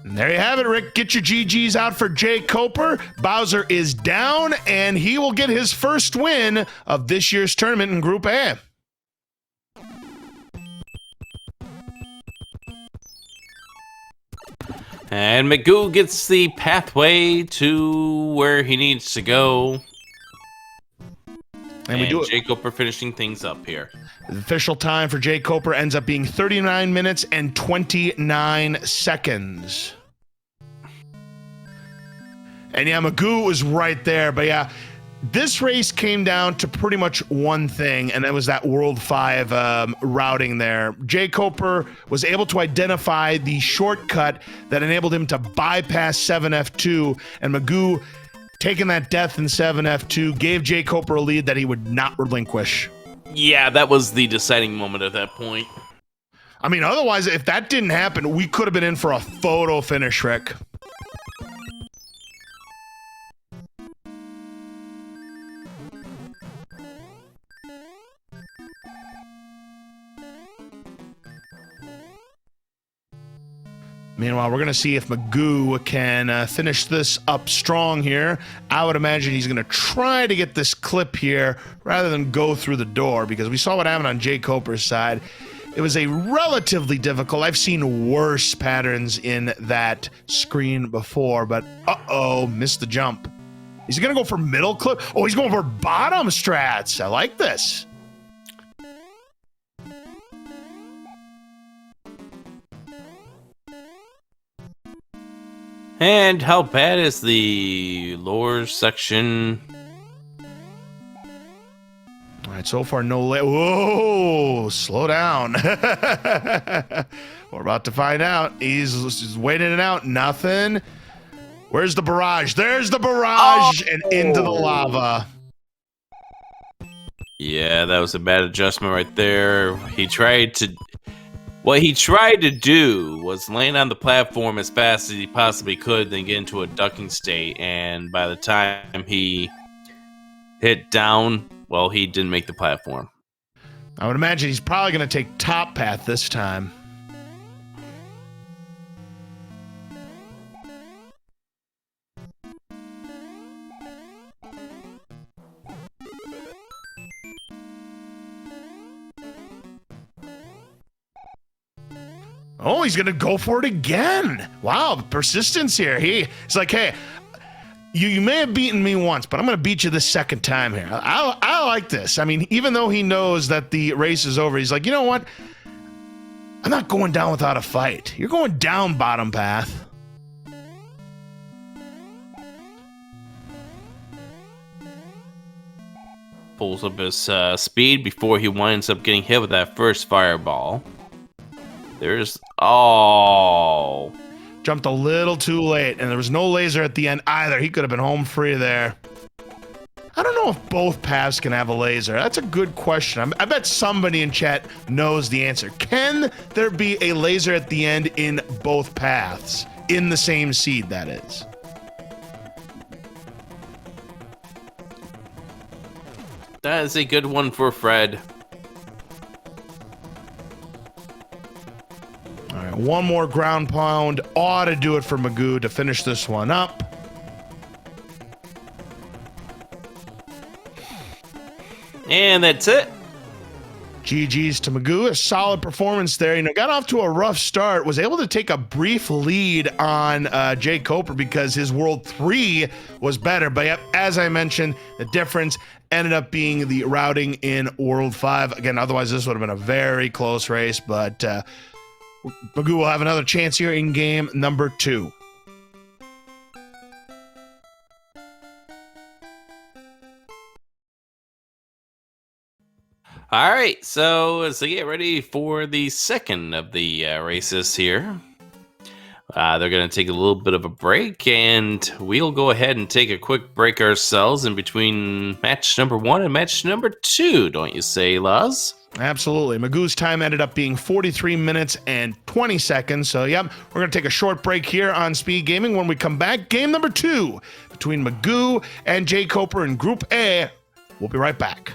S2: And there you have it, Rick. Get your GGs out for jkoper. Bowser is down, and he will get his first win of this year's tournament in Group A.
S1: And Magoo gets the pathway to where he needs to go. And we do it. jkoper finishing things up here.
S2: The official time for jkoper ends up being 39 minutes and 29 seconds. And yeah, Magoo was right there. But yeah, this race came down to pretty much one thing, and that was that World 5 routing there. jkoper was able to identify the shortcut that enabled him to bypass 7F2, and Magoo, taking that death in 7F2, gave jkoper a lead that he would not relinquish.
S1: Yeah, that was the deciding moment at that point.
S2: I mean, otherwise, if that didn't happen, we could have been in for a photo finish, Rick. Meanwhile, we're going to see if Magoo can finish this up strong here. I would imagine he's going to try to get this clip here rather than go through the door, because we saw what happened on jkoper's side. It was a relatively difficult. I've seen worse patterns in that screen before, but uh-oh, missed the jump. Is he going to go for middle clip? Oh, he's going for bottom strats. I like this.
S1: And how bad is the lower section?
S2: All right, so far no whoa, slow down. We're about to find out. He's just waiting it out. Nothing. Where's the barrage? There's the barrage, and into the lava.
S1: Yeah, that was a bad adjustment right there. What he tried to do was land on the platform as fast as he possibly could, then get into a ducking state. And by the time he hit down, well, he didn't make the platform.
S2: I would imagine he's probably going to take top path this time. Oh, he's going to go for it again. Wow, persistence here. He's like, hey, you may have beaten me once, but I'm going to beat you the second time here. I like this. I mean, even though he knows that the race is over, he's like, you know what? I'm not going down without a fight. You're going down bottom path.
S1: Pulls up his speed before he winds up getting hit with that first fireball.
S2: Jumped a little too late, and there was no laser at the end either. He could have been home free there. I don't know if both paths can have a laser. That's a good question. I bet somebody in chat knows the answer. Can there be a laser at the end in both paths? In the same seed, that is.
S1: That is a good one for Fred.
S2: All right, one more ground pound ought to do it for Magoo to finish this one up.
S1: And that's it.
S2: GG's to Magoo. A solid performance there. Got off to a rough start. Was able to take a brief lead on jkoper because his World 3 was better. But yep, as I mentioned, the difference ended up being the routing in World 5. Again, otherwise this would have been a very close race. But Magoo will have another chance here in game number 2.
S1: All right, so as they get ready for the second of the races here, they're going to take a little bit of a break, and we'll go ahead and take a quick break ourselves in between match number 1 and match number 2, don't you say, Laz?
S2: Absolutely. Magoo's time ended up being 43 minutes and 20 seconds. So, yep, we're going to take a short break here on Speed Gaming. When we come back, game number 2 between Magoo and jkoper in Group A. We'll be right back.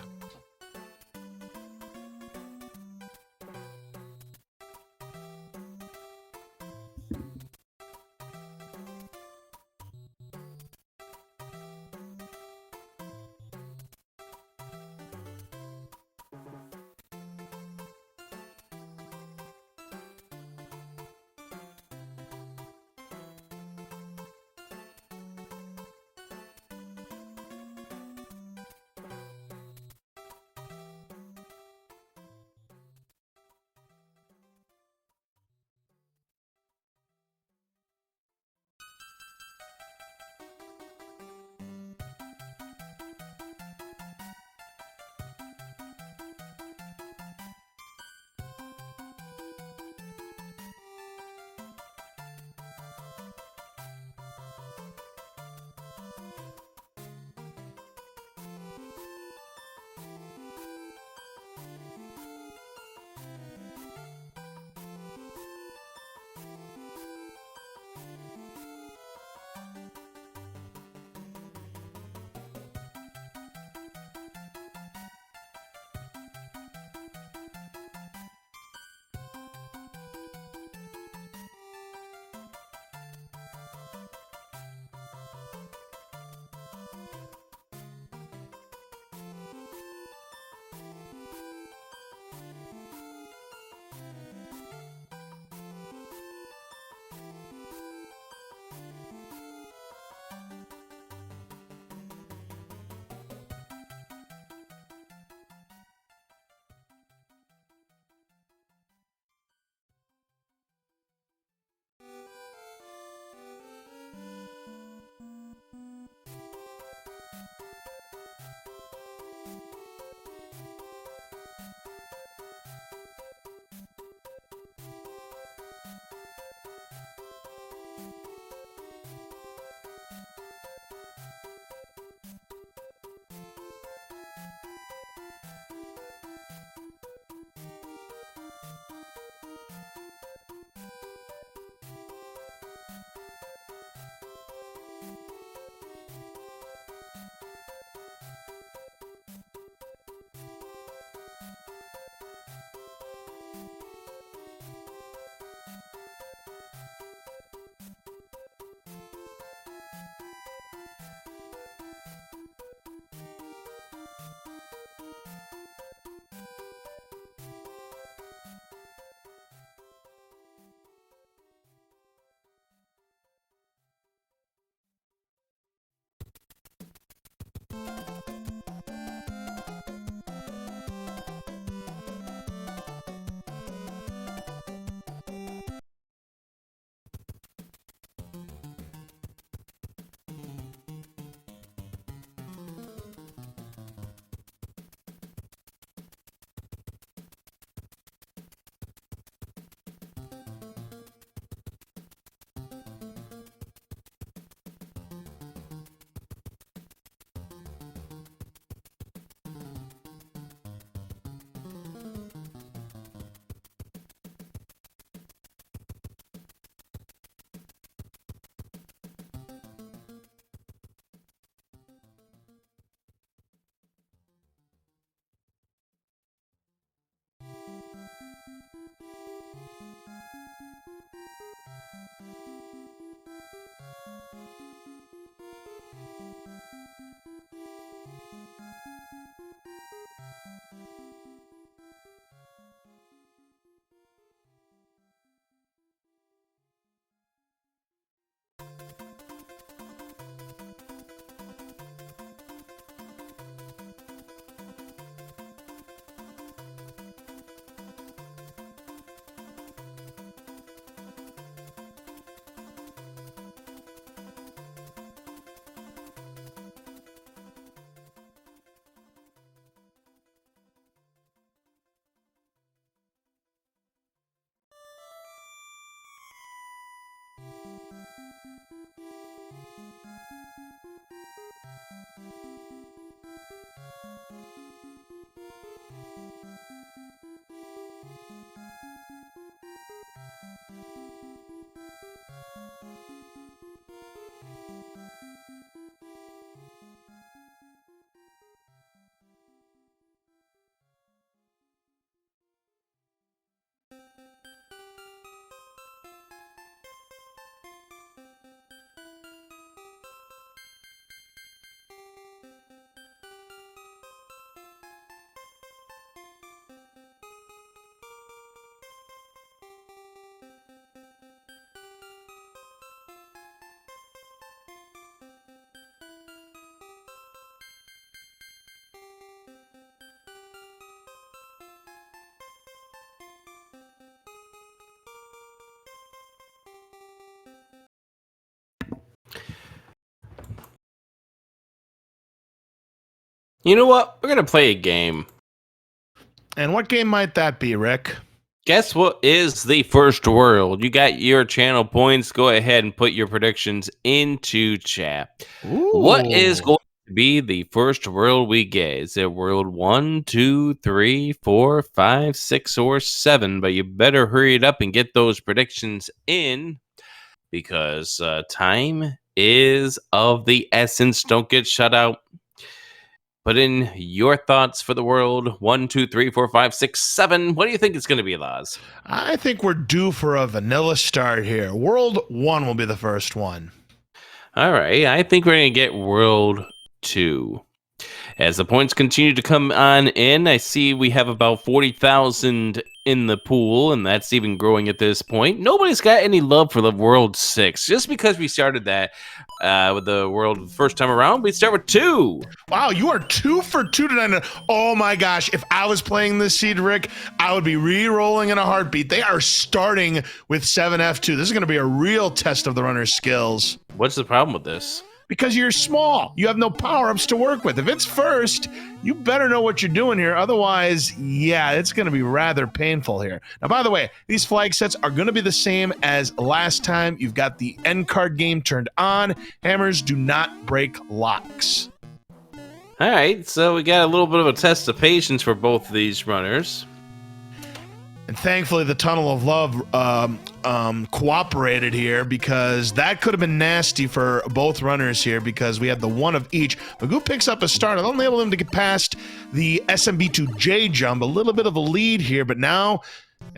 S1: You know what? We're going to play a game.
S2: And what game might that be, Rick?
S1: Guess what is the first world? You got your channel points. Go ahead and put your predictions into chat.
S2: Ooh.
S1: What is going to be the first world we get? Is it world 1, 2, 3, 4, 5, 6, or 7? But you better hurry it up and get those predictions in because time is of the essence. Don't get shut out. Put in your thoughts for the world 1, 2, 3, 4, 5, 6, 7. What do you think it's going to be, Laz?
S2: I think we're due for a vanilla start here. World 1 will be the first one.
S1: All right. I think we're going to get world 2. As the points continue to come on in, I see we have about 40,000 in the pool, and that's even growing at this point. Nobody's got any love for the World 6. Just because we started that with the World first time around, we start with 2.
S2: Wow, you are 2 for 2 tonight. Oh my gosh, if I was playing this seed, Rick, I would be re-rolling in a heartbeat. They are starting with 7F2. This is going to be a real test of the runner's skills.
S1: What's the problem with this?
S2: Because you're small. You have no power-ups to work with. If it's first, you better know what you're doing here. Otherwise, yeah, it's going to be rather painful here. Now, by the way, these flag sets are going to be the same as last time. You've got the end card game turned on. Hammers do not break locks.
S1: All right, so we got a little bit of a test of patience for both of these runners.
S2: And thankfully, the Tunnel of Love cooperated here because that could have been nasty for both runners here because we had the one of each. Magoo picks up a start. It'll enable him to get past the SMB3 jump. A little bit of a lead here, but now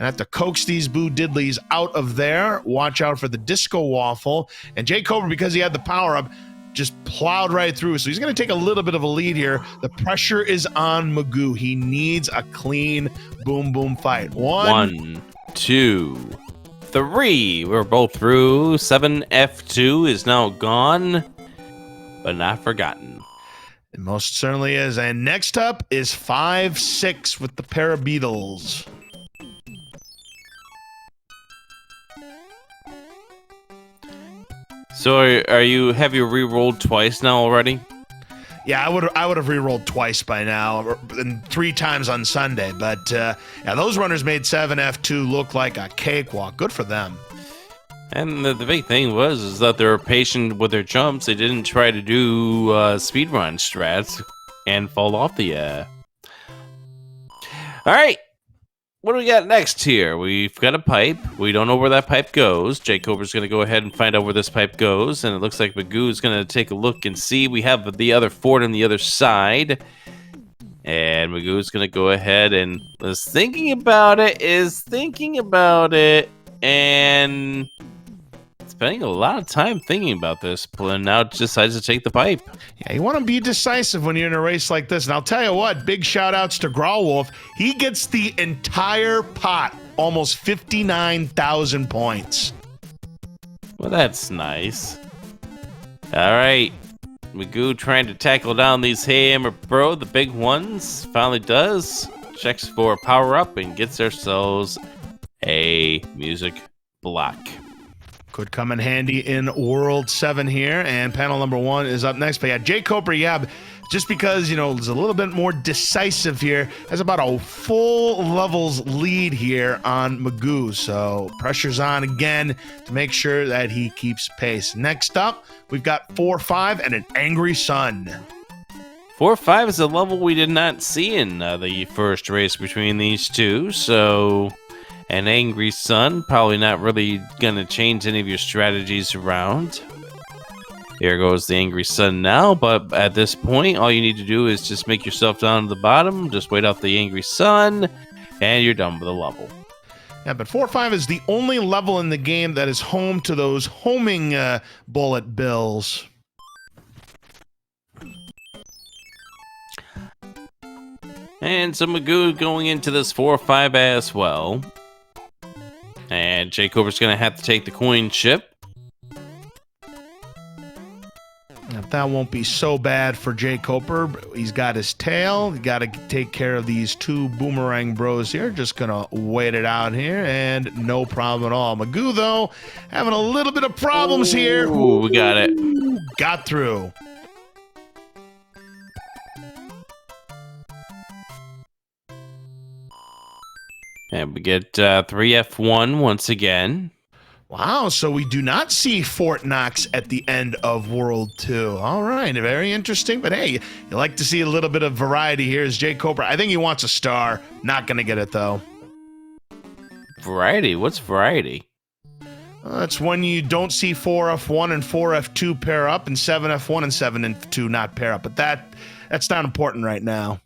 S2: I have to coax these Boo Diddleys out of there. Watch out for the Disco Waffle. And jkoper, because he had the power-up, just plowed right through. So he's going to take a little bit of a lead here. The pressure is on Magoo. He needs a clean boom boom fight.
S1: 1, 2, 3. We're both through. 7F2 is now gone, but not forgotten.
S2: It most certainly is. And next up is 5-6 with the Parabeetles.
S1: So have you re-rolled twice now already?
S2: Yeah, I would have re-rolled twice by now, and 3 times on Sunday. But yeah, those runners made 7F2 look like a cakewalk. Good for them.
S1: And the big thing is that they were patient with their jumps. They didn't try to do speedrun strats and fall off the. All right. What do we got next here? We've got a pipe. We don't know where that pipe goes. jkoper's going to go ahead and find out where this pipe goes. And it looks like Magoo's going to take a look and see. We have the other fort on the other side. And Magoo's going to go ahead and is thinking about it. And spending a lot of time thinking about this, but now decides to take the pipe.
S2: Yeah, you want to be decisive when you're in a race like this. And I'll tell you what, big shout outs to Growlwolf. He gets the entire pot, almost 59,000 points.
S1: Well, that's nice. All right. Magoo trying to tackle down these Hammer Bro, the big ones. Finally does. Checks for power up and gets ourselves a music block.
S2: Could come in handy in World 7 here, and panel number 1 is up next. But yeah, jkoper, yeah, just because, you know, is a little bit more decisive here, has about a full levels lead here on Magoo. So pressure's on again to make sure that he keeps pace. Next up, we've got 4-5 and an Angry Sun.
S1: 4-5 is a level we did not see in the first race between these two, so an Angry Sun, probably not really going to change any of your strategies around. Here goes the Angry Sun now, but at this point, all you need to do is just make yourself down to the bottom, just wait out the Angry Sun, and you're done with the level.
S2: Yeah, but 4-5 is the only level in the game that is home to those homing bullet bills.
S1: And so Magoo going into this 4-5 as well. And jkoper's going to have to take the coin chip.
S2: That won't be so bad for jkoper. He's got his tail. You got to take care of these two boomerang bros here. Just going to wait it out here, and no problem at all. Magoo, though, having a little bit of problems here.
S1: Ooh, we got it.
S2: Got through.
S1: And we get 3F1 once again.
S2: Wow, so we do not see Fort Knox at the end of World 2. All right, very interesting. But hey, you like to see a little bit of variety here as jkoper. I think he wants a star. Not going to get it, though.
S1: Variety? What's variety?
S2: That's when you don't see 4F1 and 4F2 pair up, and 7F1 and 7F2 not pair up. But that's not important right now.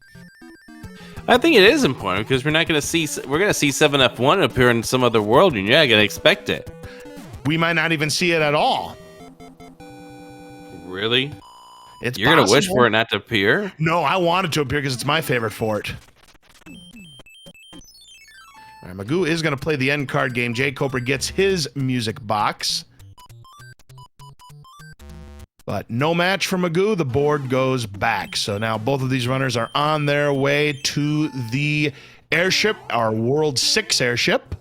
S1: I think it is important because we're going to see 7F1 appear in some other world, and you're not going to expect it.
S2: We might not even see it at all.
S1: Really?
S2: You're
S1: going to wish for it not to appear?
S2: No, I want it to appear because it's my favorite fort. All right, Magoo is going to play the end card game. jkoper gets his music box. But no match for Magoo. The board goes back. So now both of these runners are on their way to the airship, our World 6 airship.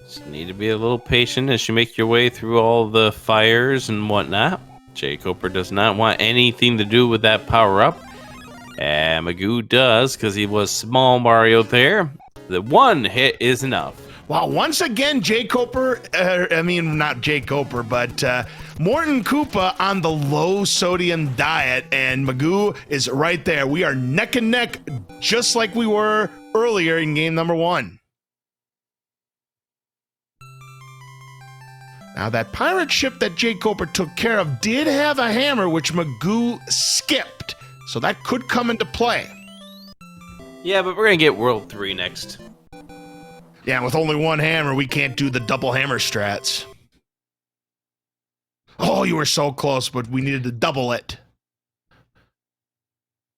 S1: Just need to be a little patient as you make your way through all the fires and whatnot. jkoper does not want anything to do with that power-up. And Magoo does, because he was small Mario there. The one hit is enough.
S2: Wow, once again, jkoper, not jkoper, but Morton Koopa on the low sodium diet, and Magoo is right there. We are neck and neck, just like we were earlier in game number 1. Now, that pirate ship that jkoper took care of did have a hammer, which Magoo skipped, so that could come into play.
S1: Yeah, but we're going to get World 3 next.
S2: Yeah, with only one hammer, we can't do the double hammer strats. Oh, you were so close, but we needed to double it.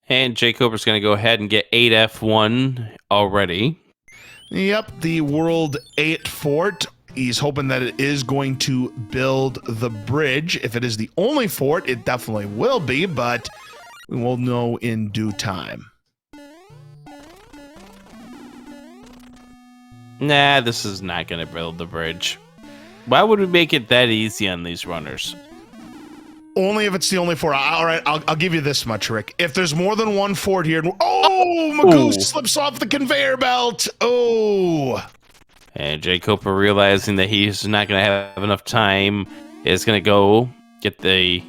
S1: And jkoper's going to go ahead and get 8F1 already.
S2: Yep, the World 8 fort. He's hoping that it is going to build the bridge. If it is the only fort, it definitely will be, but we will know in due time.
S1: Nah, this is not going to build the bridge. Why would we make it that easy on these runners?
S2: Only if it's the only fort. All right, I'll give you this much, Rick. If there's more than one fort here... Oh, Magoo slips off the conveyor belt. Oh.
S1: And jkoper, realizing that he's not going to have enough time, is going to go get the...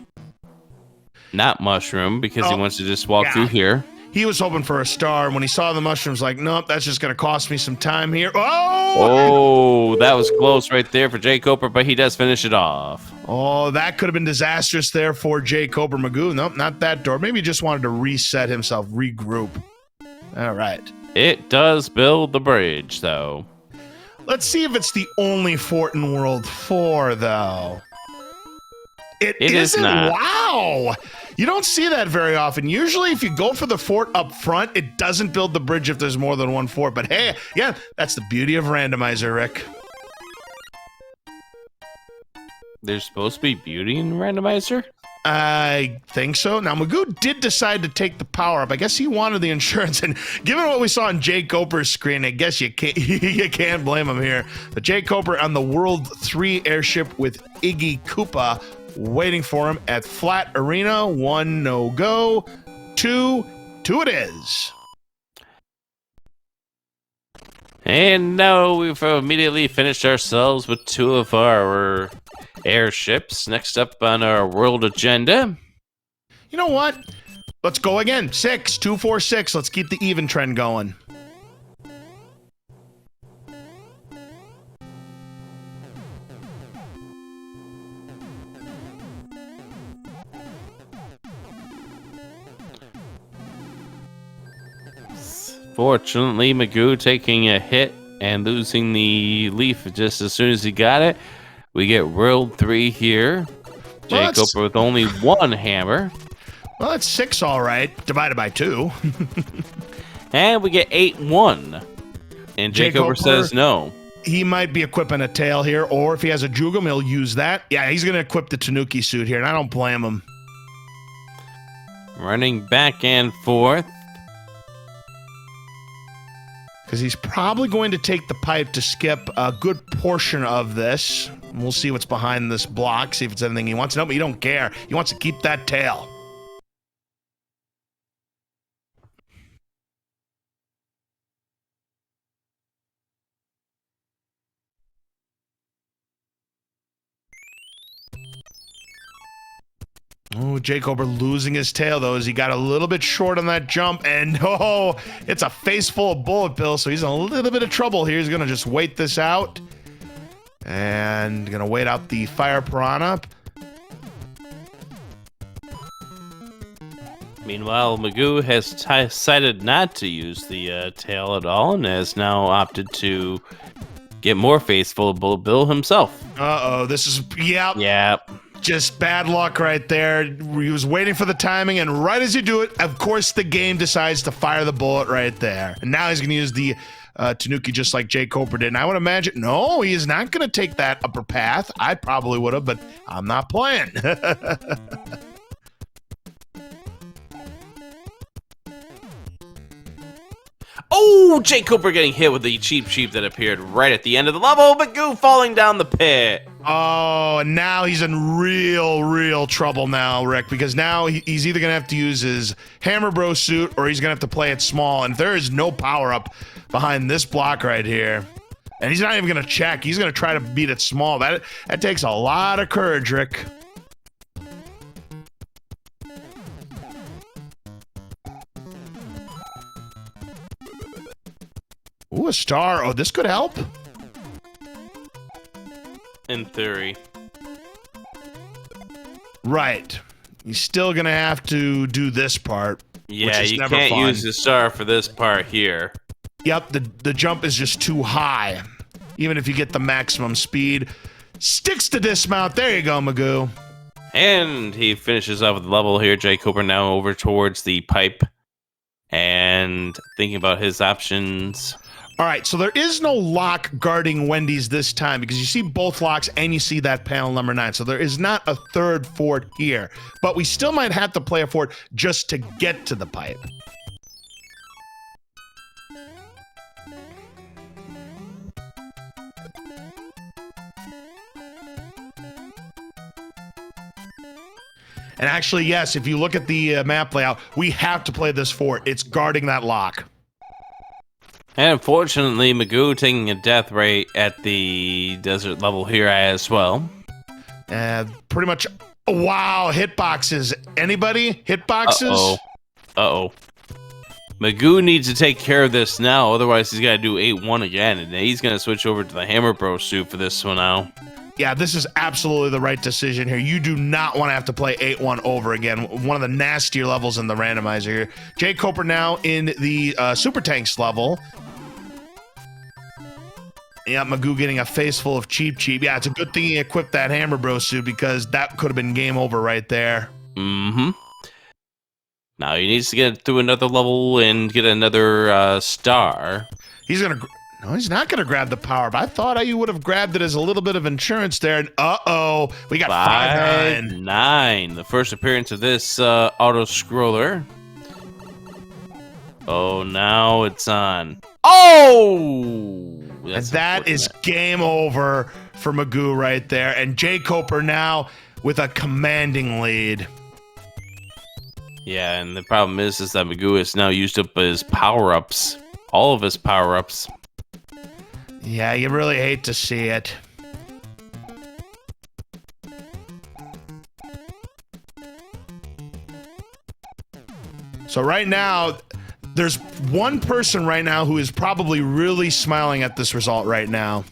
S1: not mushroom, because he wants to just walk through here.
S2: He was hoping for a star. When he saw the mushrooms, like, nope, that's just going to cost me some time here.
S1: Oh, that was close right there for jkoper, but he does finish it off.
S2: Oh, that could have been disastrous there for jkoper. Magoo. Nope, not that door. Maybe he just wanted to reset himself, regroup. All right.
S1: It does build the bridge, though.
S2: Let's see if it's the only fort in World 4, though. It
S1: is
S2: isn't.
S1: not.
S2: Wow. You don't see that very often. Usually, if you go for the fort up front, it doesn't build the bridge if there's more than one fort. But hey, yeah, that's the beauty of Randomizer, Rick.
S1: There's supposed to be beauty in Randomizer?
S2: I think so. Now, Magoo did decide to take the power up. I guess he wanted the insurance, and given what we saw on jkoper's screen, I guess you can't you can't blame him here. But jkoper on the World 3 airship with Iggy Koopa waiting for him at Flat Arena. 1 no go, 2 it is.
S1: And now we've immediately finished ourselves with 2 of our airships. Next up on our world agenda.
S2: You know what? Let's go again. 6, 2, 4, 6. Let's keep the even trend going.
S1: Fortunately, Magoo taking a hit and losing the leaf just as soon as he got it. We get World 3 here.
S2: Well,
S1: jkoper with only 1 hammer.
S2: Well, that's 6 all right, divided by 2.
S1: And we get 8-1. And jkoper says no.
S2: He might be equipping a tail here, or if he has a Jugum, he'll use that. Yeah, he's going to equip the Tanuki suit here, and I don't blame him.
S1: Running back and forth.
S2: Because he's probably going to take the pipe to skip a good portion of this. We'll see what's behind this block, see if it's anything he wants. No, but he don't care. He wants to keep that tail. Oh, jkoper losing his tail, though, as he got a little bit short on that jump, and oh, it's a face full of bullet bills, so he's in a little bit of trouble here. He's going to just wait this out, and going to wait out the fire piranha.
S1: Meanwhile, Magoo has decided not to use the tail at all and has now opted to get more face full of bullet bill himself.
S2: Uh-oh, this is,
S1: Yep.
S2: Just bad luck right there. He was waiting for the timing, and right as you do it, of course, the game decides to fire the bullet right there. And now he's going to use the Tanuki just like jkoper did. And I would imagine, no, he is not going to take that upper path. I probably would have, but I'm not playing.
S1: Oh, jkoper getting hit with the cheap sheep that appeared right at the end of the level. Magoo falling down the pit.
S2: Oh, and now he's in real trouble now, Rick, because now he's either going to have to use his Hammer Bro suit or he's going to have to play it small, and there is no power-up behind this block right here. And he's not even going to check. He's going to try to beat it small. That takes a lot of courage, Rick. Ooh, a star. Oh, this could help.
S1: In theory.
S2: Right. He's still going to have to do this part.
S1: Yeah,
S2: which is
S1: you
S2: never
S1: can't
S2: fun.
S1: use the star for this part here.
S2: Yep, the jump is just too high. Even if you get the maximum speed. Sticks to dismount. There you go, Magoo.
S1: And he finishes off with the level here. jkoper now over towards the pipe and thinking about his options.
S2: All right, so there is no lock guarding Wendy's this time because you see both locks and you see that panel number 9. So there is not a third fort here, but we still might have to play a fort just to get to the pipe. And actually, yes, if you look at the map layout, we have to play this fort. It's guarding that lock.
S1: And unfortunately, Magoo taking a death right at the desert level here as well.
S2: Pretty much, wow, hitboxes. Anybody? Hitboxes?
S1: Uh-oh. Magoo needs to take care of this now, otherwise he's got to do 8-1 again, and he's going to switch over to the Hammer Bro suit for this one now.
S2: Yeah, this is absolutely the right decision here. You do not want to have to play 8-1 over again. One of the nastier levels in the randomizer here. jkoper now in the Super Tanks level. Yeah, Magoo getting a face full of Cheep Cheep. Yeah, it's a good thing he equipped that Hammer Bro suit because that could have been game over right there.
S1: Mm-hmm. Now he needs to get through another level and get another star.
S2: He's going to... No, he's not going to grab the power, but I thought you would have grabbed it as a little bit of insurance there. And uh-oh, we got 5-9.
S1: 5-9. The first appearance of this auto-scroller. Oh, now it's on. Oh!
S2: And that is game over for Magoo right there. And jkoper now with a commanding lead.
S1: Yeah, and the problem is that Magoo has now used up his power-ups. All of his power-ups.
S2: Yeah, you really hate to see it. So right now, there's one person right now who is probably really smiling at this result right now.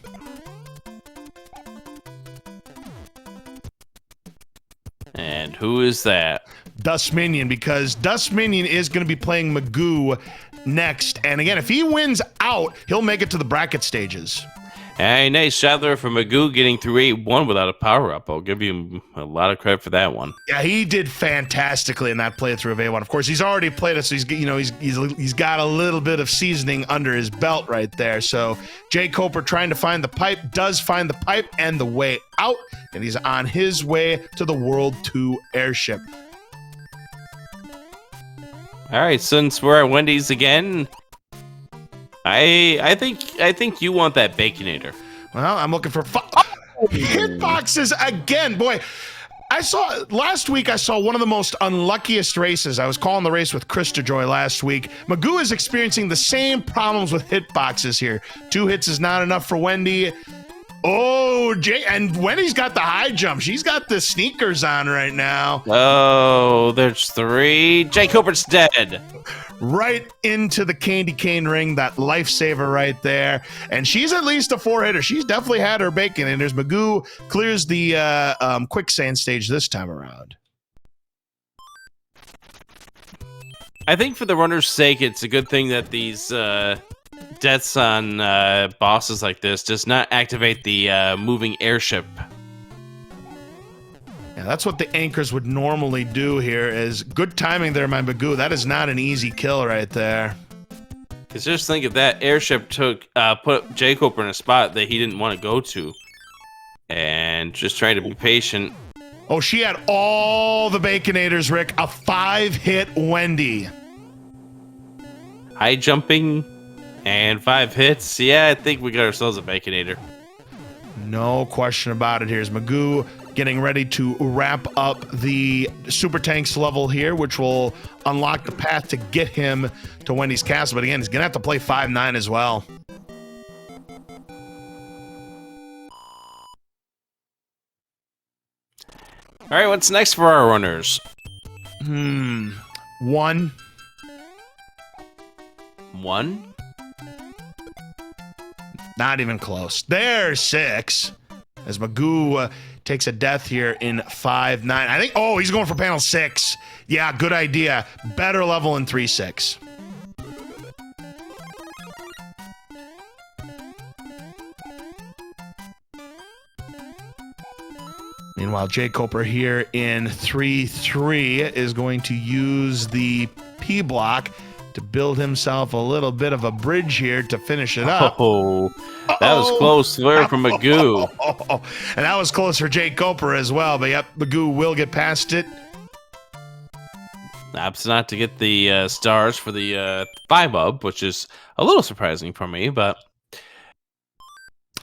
S1: And who is that?
S2: Dust Minion, because Dust Minion is going to be playing Magoo next. And again, if he wins out, he'll make it to the bracket stages.
S1: Hey, nice shot there for Magoo getting through 8-1 without a power-up. I'll give you a lot of credit for that one.
S2: Yeah, he did fantastically in that playthrough of A1. Of course, he's already played it, so he's got a little bit of seasoning under his belt right there. So jkoper trying to find the pipe, does find the pipe and the way out, and he's on his way to the World 2 airship.
S1: All right, since we're at Wendy's again, I think you want that Baconator.
S2: Well, I'm looking for hitboxes again. Boy, last week I saw one of the most unluckiest races. I was calling the race with Krista Joy last week. Magoo is experiencing the same problems with hitboxes here. 2 hits is not enough for Wendy. Oh, and Wendy's got the high jump. She's got the sneakers on right now.
S1: Oh, there's 3. jkoper's dead.
S2: Right into the candy cane ring, that lifesaver right there. And she's at least a 4-hitter. She's definitely had her bacon. And there's Magoo clears the quicksand stage this time around.
S1: I think for the runner's sake, it's a good thing that these deaths on bosses like this does not activate the moving airship.
S2: Yeah, that's what the anchors would normally do here. Is good timing there, my Magoo. That is not an easy kill right there.
S1: Because just think if that airship put jkoper in a spot that he didn't want to go to. And just try to be patient.
S2: Oh, she had all the Baconators, Rick. A 5-hit Wendy.
S1: High jumping and 5 hits. Yeah, I think we got ourselves a Baconator.
S2: No question about it. Here's Magoo getting ready to wrap up the Super Tanks level here, which will unlock the path to get him to Wendy's Castle. But again, he's going to have to play 5-9 as well.
S1: All right, what's next for our runners?
S2: 1.
S1: 1?
S2: Not even close. There's 6. As Magoo takes a death here in 5-9. I think, oh, he's going for panel 6. Yeah, good idea. Better level in 3-6. Meanwhile, jkoper here in 3-3 is going to use the P block to build himself a little bit of a bridge here to finish it up.
S1: Oh, that was close there from Magoo.
S2: And that was close for jkoper as well. But yep, Magoo will get past it.
S1: Perhaps not to get the stars for the 5-up, which is a little surprising for me, but...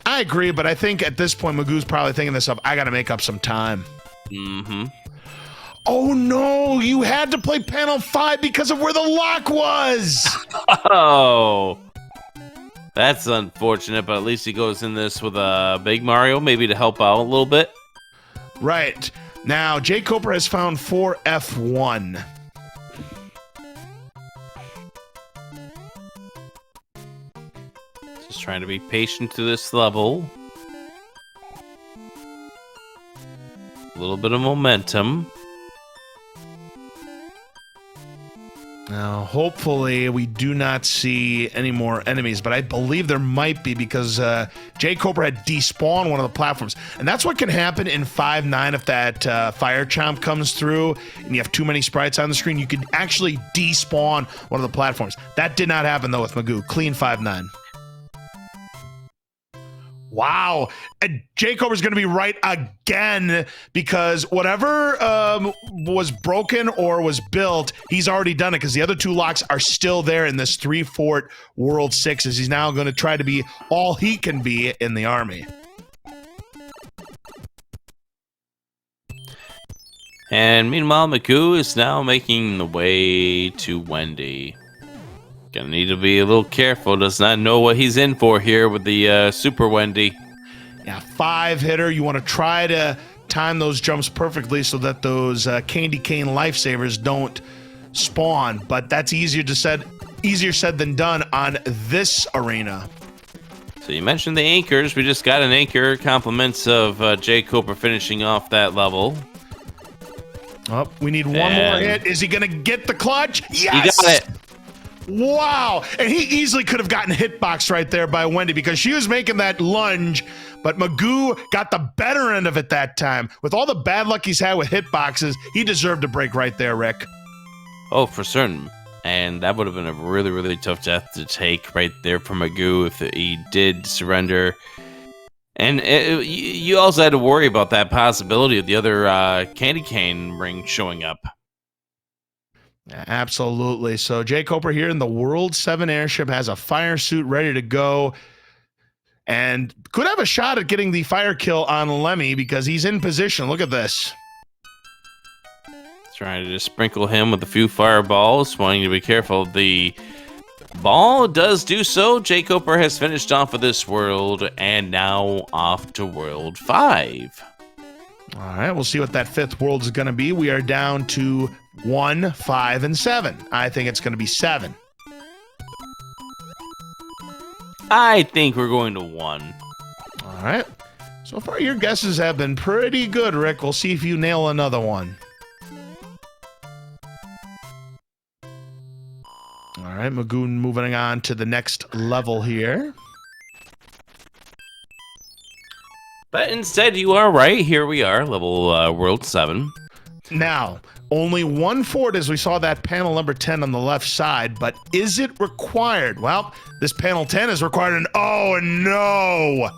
S2: I agree, but I think at this point, Magoo's probably thinking this up. I got to make up some time.
S1: Mm-hmm.
S2: Oh, no. You had to play panel 5 because of where the lock was.
S1: Oh. That's unfortunate, but at least he goes in this with a Big Mario, maybe to help out a little bit.
S2: Right. Now, jkoper has found 4F1.
S1: Just trying to be patient to this level. A little bit of momentum.
S2: Now, hopefully, we do not see any more enemies, but I believe there might be because jkoper had despawned one of the platforms. And that's what can happen in 5.9 if that fire chomp comes through and you have too many sprites on the screen. You could actually despawn one of the platforms. That did not happen, though, with Magoo. Clean 5.9. Wow, jkoper's going to be right again because whatever was broken or was built, he's already done it because the other two locks are still there in this 3-fort World 6s. He's now going to try to be all he can be in the army.
S1: And meanwhile, Magoo is now making the way to Wendy. Gonna need to be a little careful. Does not know what he's in for here with the Super Wendy.
S2: Yeah, 5-hitter. You want to try to time those jumps perfectly so that those candy cane lifesavers don't spawn. But that's easier said than done on this arena.
S1: So you mentioned the anchors. We just got an anchor. Compliments of jkoper finishing off that level.
S2: Oh, we need one more hit. Is he gonna get the clutch? Yes!
S1: He got it.
S2: Wow, and he easily could have gotten hitboxed right there by Wendy because she was making that lunge, but Magoo got the better end of it that time. With all the bad luck he's had with hitboxes, he deserved a break right there, Rick.
S1: Oh, for certain. And that would have been a really, really tough death to take right there for Magoo if he did surrender. And you also had to worry about that possibility of the other candy cane ring showing up.
S2: Absolutely. So jkoper here in the World 7 airship has a fire suit ready to go and could have a shot at getting the fire kill on Lemmy because he's in position. Look at this.
S1: Trying to just sprinkle him with a few fireballs, wanting to be careful. The ball does do so. jkoper has finished off of this world and now off to World 5.
S2: All right, we'll see what that 5th world is going to be. We are down to 1, 5, and 7. I think it's going to be 7.
S1: I think we're going to 1.
S2: All right. So far, your guesses have been pretty good, Rick. We'll see if you nail another one. All right, Magoo moving on to the next level here.
S1: But instead, you are right. Here we are, level World 7.
S2: Now, only one fort as we saw that panel number 10 on the left side, but is it required? Well, this panel 10 is required, and oh no!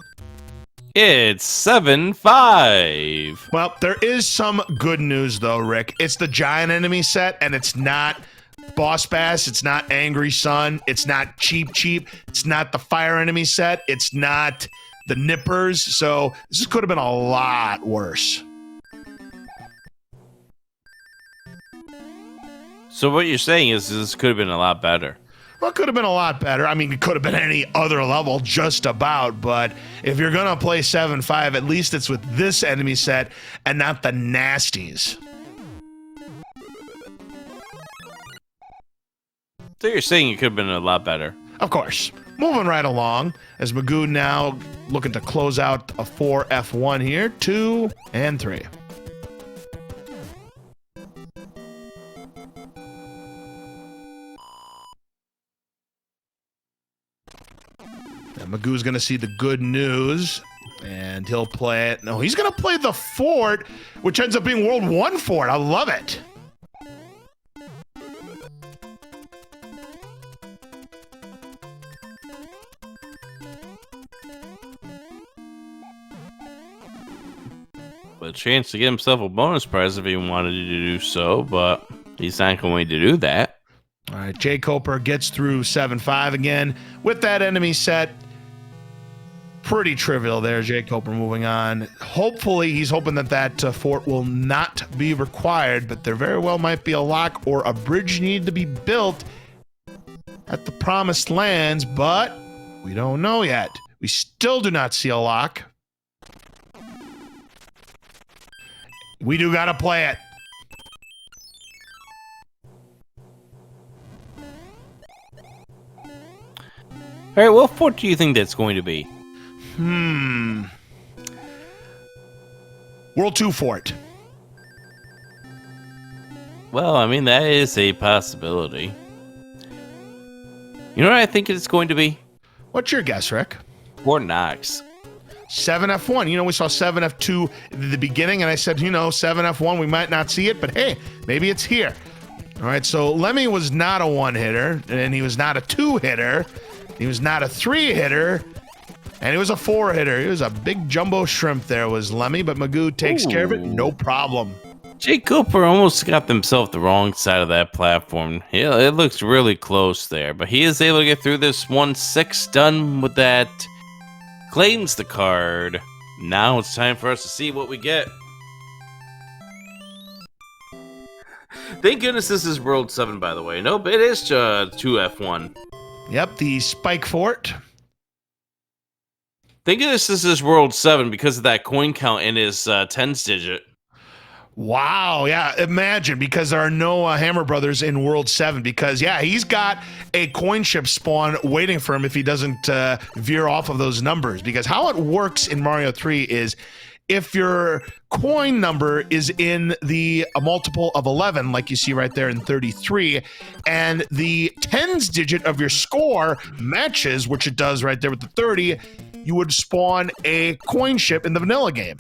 S1: It's 7-5.
S2: Well, there is some good news though, Rick. It's the giant enemy set, and it's not Boss Bass, it's not Angry Sun, it's not Cheap, it's not the fire enemy set, it's not the Nippers, so this could have been a lot worse.
S1: So what you're saying is this could have been a lot better.
S2: Well, it could have been a lot better. I mean, it could have been any other level just about, but if you're going to play 7-5, at least it's with this enemy set and not the nasties.
S1: So you're saying it could have been a lot better.
S2: Of course. Moving right along, as Magoo now looking to close out a 4F1 here, 2 and 3. And Magoo's going to see the good news, and he'll play it. No, he's going to play the fort, which ends up being World 1 fort. I love it.
S1: A chance to get himself a bonus prize if he wanted to do so, but he's not going to do that.
S2: All right, jkoper gets through 7-5 again with that enemy set. Pretty trivial there, jkoper moving on. Hopefully, he's hoping that that fort will not be required, but there very well might be a lock or a bridge need to be built at the promised lands, but we don't know yet. We still do not see a lock. We do gotta play it.
S1: All right, what fort do you think that's going to be?
S2: World 2 fort.
S1: Well, I mean, that is a possibility. You know what I think it's going to be?
S2: What's your guess, Rick?
S1: Fort Knox.
S2: 7F1. You know, we saw 7F2 at the beginning, and I said, 7F1, we might not see it, but hey, maybe it's here. All right, so Lemmy was not a one-hitter, and he was not a two-hitter. He was not a three-hitter, and he was a four-hitter. He was a big jumbo shrimp there, was Lemmy, but Magoo takes care of it, no problem.
S1: jkoper almost got himself the wrong side of that platform. Yeah, it looks really close there, but he is able to get through this 1-6 done with that. Claims the card. Now it's time for us to see what we get. Thank goodness this is World 7, by the way. Nope, it is 2F1.
S2: Yep, the Spike Fort.
S1: Thank goodness this is World 7 because of that coin count in his tens digit.
S2: Wow, yeah, imagine, because there are no Hammer Brothers in World 7, because, yeah, he's got a coin ship spawn waiting for him if he doesn't veer off of those numbers, because how it works in Mario 3 is if your coin number is in the a multiple of 11, like you see right there in 33, and the tens digit of your score matches, which it does right there with the 30, you would spawn a coin ship in the vanilla game.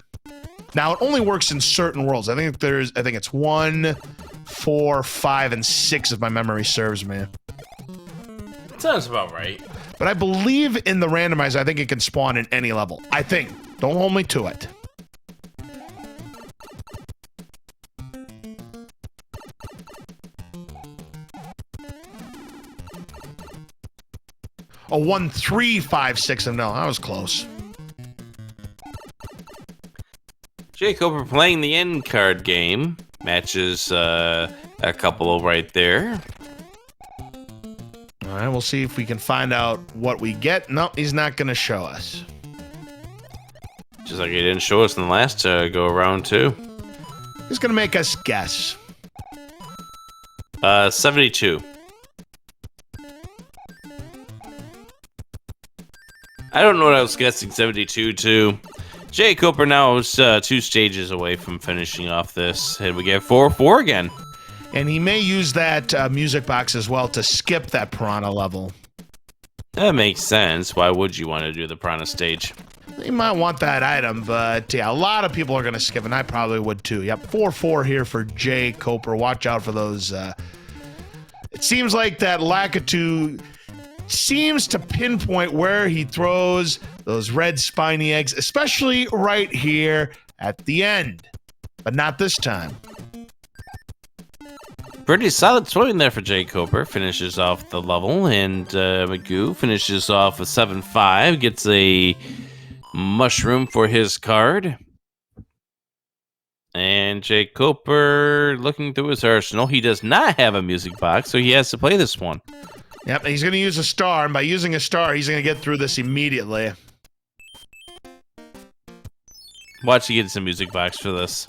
S2: Now, it only works in certain worlds. I think it's 1, 4, 5, and 6 if my memory serves me.
S1: Sounds about right.
S2: But I believe in the randomizer, I think it can spawn in any level. I think. Don't hold me to it. A 1, 3, 5, 6, and no, that was close.
S1: jkoper playing the end card game. Matches a couple right there.
S2: All right, we'll see if we can find out what we get. No, he's not going to show us.
S1: Just like he didn't show us in the last go around, too.
S2: He's going to make us guess.
S1: 72. I don't know what I was guessing 72 to. jkoper now is 2 stages away from finishing off this, and we get 4-4 again.
S2: And he may use that music box as well to skip that piranha level.
S1: That makes sense. Why would you want to do the piranha stage?
S2: You might want that item, but yeah, a lot of people are going to skip, and I probably would too. Yep, 4-4 here for jkoper. Watch out for those. It seems like that Lakitu seems to pinpoint where he throws those red spiny eggs, especially right here at the end, but not this time.
S1: Pretty solid throwing there for jkoper. Finishes off the level, and Magoo finishes off a 7-5. Gets a mushroom for his card. And jkoper looking through his arsenal. He does not have a music box, so he has to play this one.
S2: Yep, he's going to use a star, and by using a star, he's going to get through this immediately.
S1: Watch you get some music box for this.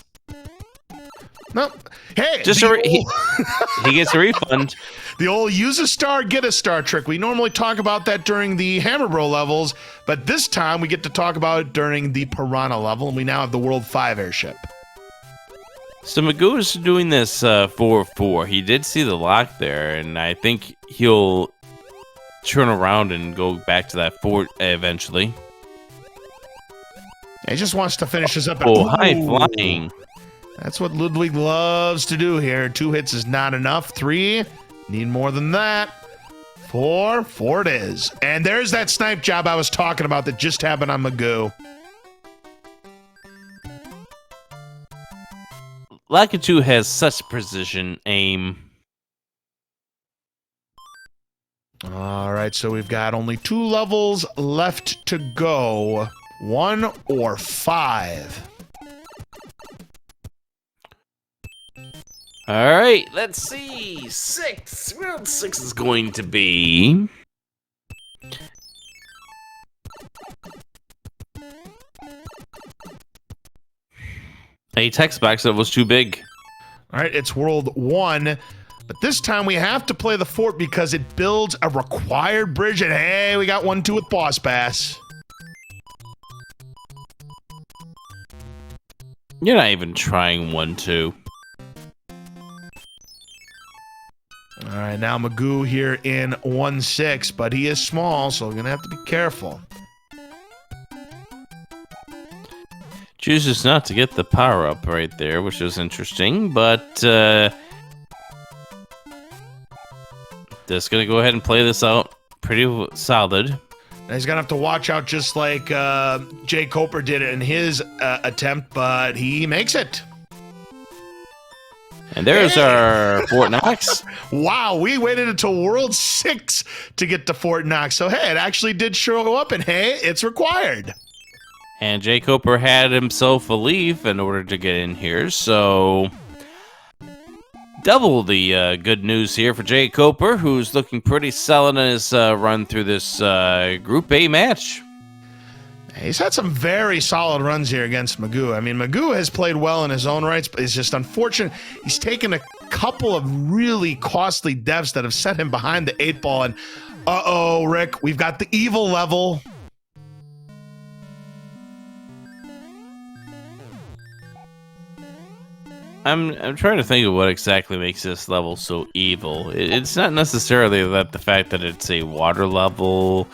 S2: No, hey,
S1: Just he gets a refund.
S2: The old use a star, get a star trick. We normally talk about that during the Hammer Bro levels, but this time we get to talk about it during the Piranha level, and we now have the World 5 airship.
S1: So Magoo is doing this 4-4. He did see the lock there, and I think he'll turn around and go back to that fort eventually.
S2: He just wants to finish this up.
S1: Oh, high flying.
S2: That's what Ludwig loves to do here. 2 hits is not enough. 3, need more than that. 4 it is. And there's that snipe job I was talking about that just happened on Magoo.
S1: Lakitu has such precision aim.
S2: All right, so we've got only 2 levels left to go. 1 or 5.
S1: All right, let's see. 6. Round 6 is going to be... a text box that was too big.
S2: All right, it's World 1, but this time we have to play the fort because it builds a required bridge, and hey, we got 1-2 with Boss Bass.
S1: You're not even trying 1-2.
S2: All right, now Magoo here in 1-6, but he is small, so we're going to have to be careful.
S1: Chooses not to get the power up right there, which is interesting, but just gonna go ahead and play this out pretty solid.
S2: Now he's gonna have to watch out, just like jkoper did it in his attempt, but he makes it.
S1: And there's our Fort Knox.
S2: Wow, we waited until World 6 to get to Fort Knox. So hey, it actually did show up, and hey, it's required.
S1: And jkoper had himself a leaf in order to get in here, so double the good news here for jkoper, who's looking pretty solid in his run through this Group A match.
S2: He's had some very solid runs here against Magoo. I mean, Magoo has played well in his own rights, but it's just unfortunate. He's taken a couple of really costly deaths that have set him behind the 8-ball, and uh-oh, Rick, we've got the evil level.
S1: I'm trying to think of what exactly makes this level so evil. It's not necessarily that the fact that it's a water level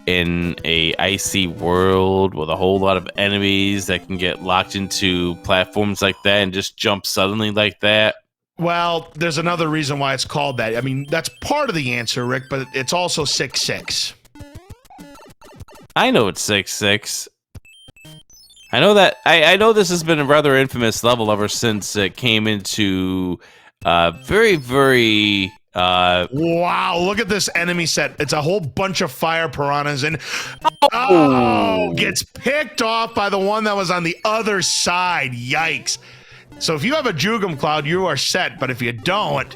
S1: in a icy world with a whole lot of enemies that can get locked into platforms like that and just jump suddenly like that.
S2: Well, there's another reason why it's called that. I mean, that's part of the answer, Rick, but it's also 6-6.
S1: I know it's 6-6. I know that. I know this has been a rather infamous level ever since it came into very, very...
S2: wow, look at this enemy set. It's a whole bunch of fire piranhas, and oh, gets picked off by the one that was on the other side. Yikes. So if you have a Jugum Cloud, you are set, but if you don't...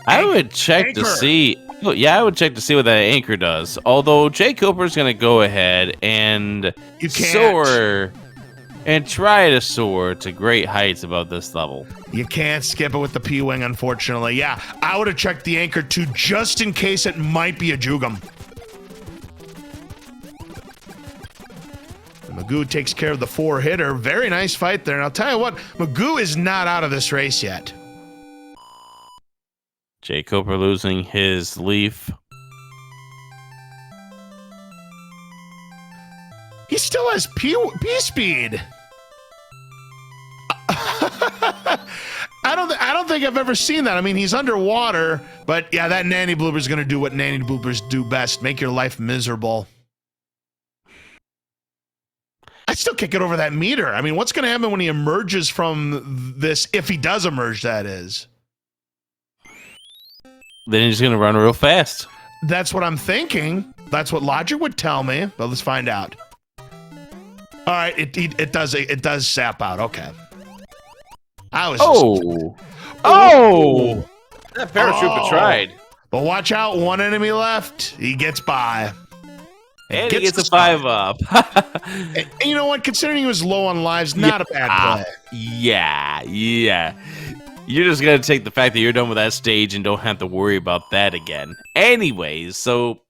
S1: I would check to see... Yeah, I would check to see what that anchor does. Although jkoper is going to go ahead and soar... and try to soar to great heights above this level.
S2: You can't skip it with the P-Wing, unfortunately. Yeah, I would have checked the anchor too, just in case it might be a Jugum. Magoo takes care of the 4-hitter. Very nice fight there. And I'll tell you what, Magoo is not out of this race yet.
S1: jkoper losing his leaf.
S2: He still has P-speed. I don't think I've ever seen that. I mean, he's underwater, but yeah, that nanny blooper is going to do what nanny bloopers do best: make your life miserable. I still can't get over that meter. I mean, what's going to happen when he emerges from this, if he does emerge, that is?
S1: Then he's going to run real fast.
S2: That's what I'm thinking. That's what logic would tell me, but let's find out. All right, it does sap out. Okay. I was
S1: that paratrooper tried.
S2: But watch out, one enemy left. He gets by.
S1: And he gets a 5-up.
S2: And you know what? Considering he was low on lives, not a bad play.
S1: Yeah. You're just going to take the fact that you're done with that stage and don't have to worry about that again. Anyways, so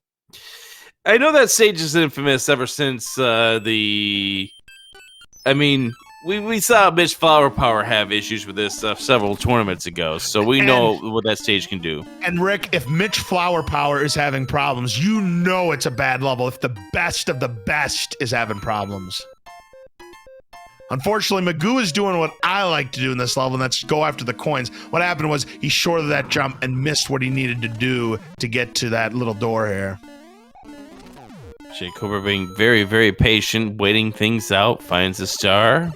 S1: I know that stage is infamous ever since we saw Mitch Flower Power have issues with this several tournaments ago, so we know what that stage can do. And
S2: Rick, if Mitch Flower Power is having problems, you know it's a bad level if the best of the best is having problems. Unfortunately, Magoo is doing what I like to do in this level, and that's go after the coins. What happened was he shorted that jump and missed what he needed to do to get to that little door here.
S1: jkoper being very, very patient, waiting things out, finds a star.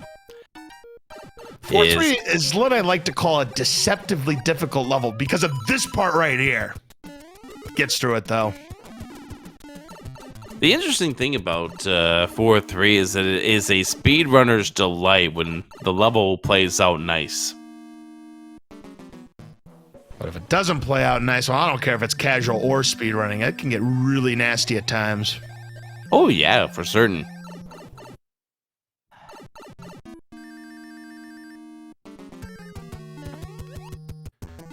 S2: 4-3 is what I like to call a deceptively difficult level because of this part right here. Gets through it, though.
S1: The interesting thing about 4-3 is that it is a speedrunner's delight when the level plays out nice.
S2: But if it doesn't play out nice, well, I don't care if it's casual or speedrunning. It can get really nasty at times.
S1: Oh, yeah, for certain.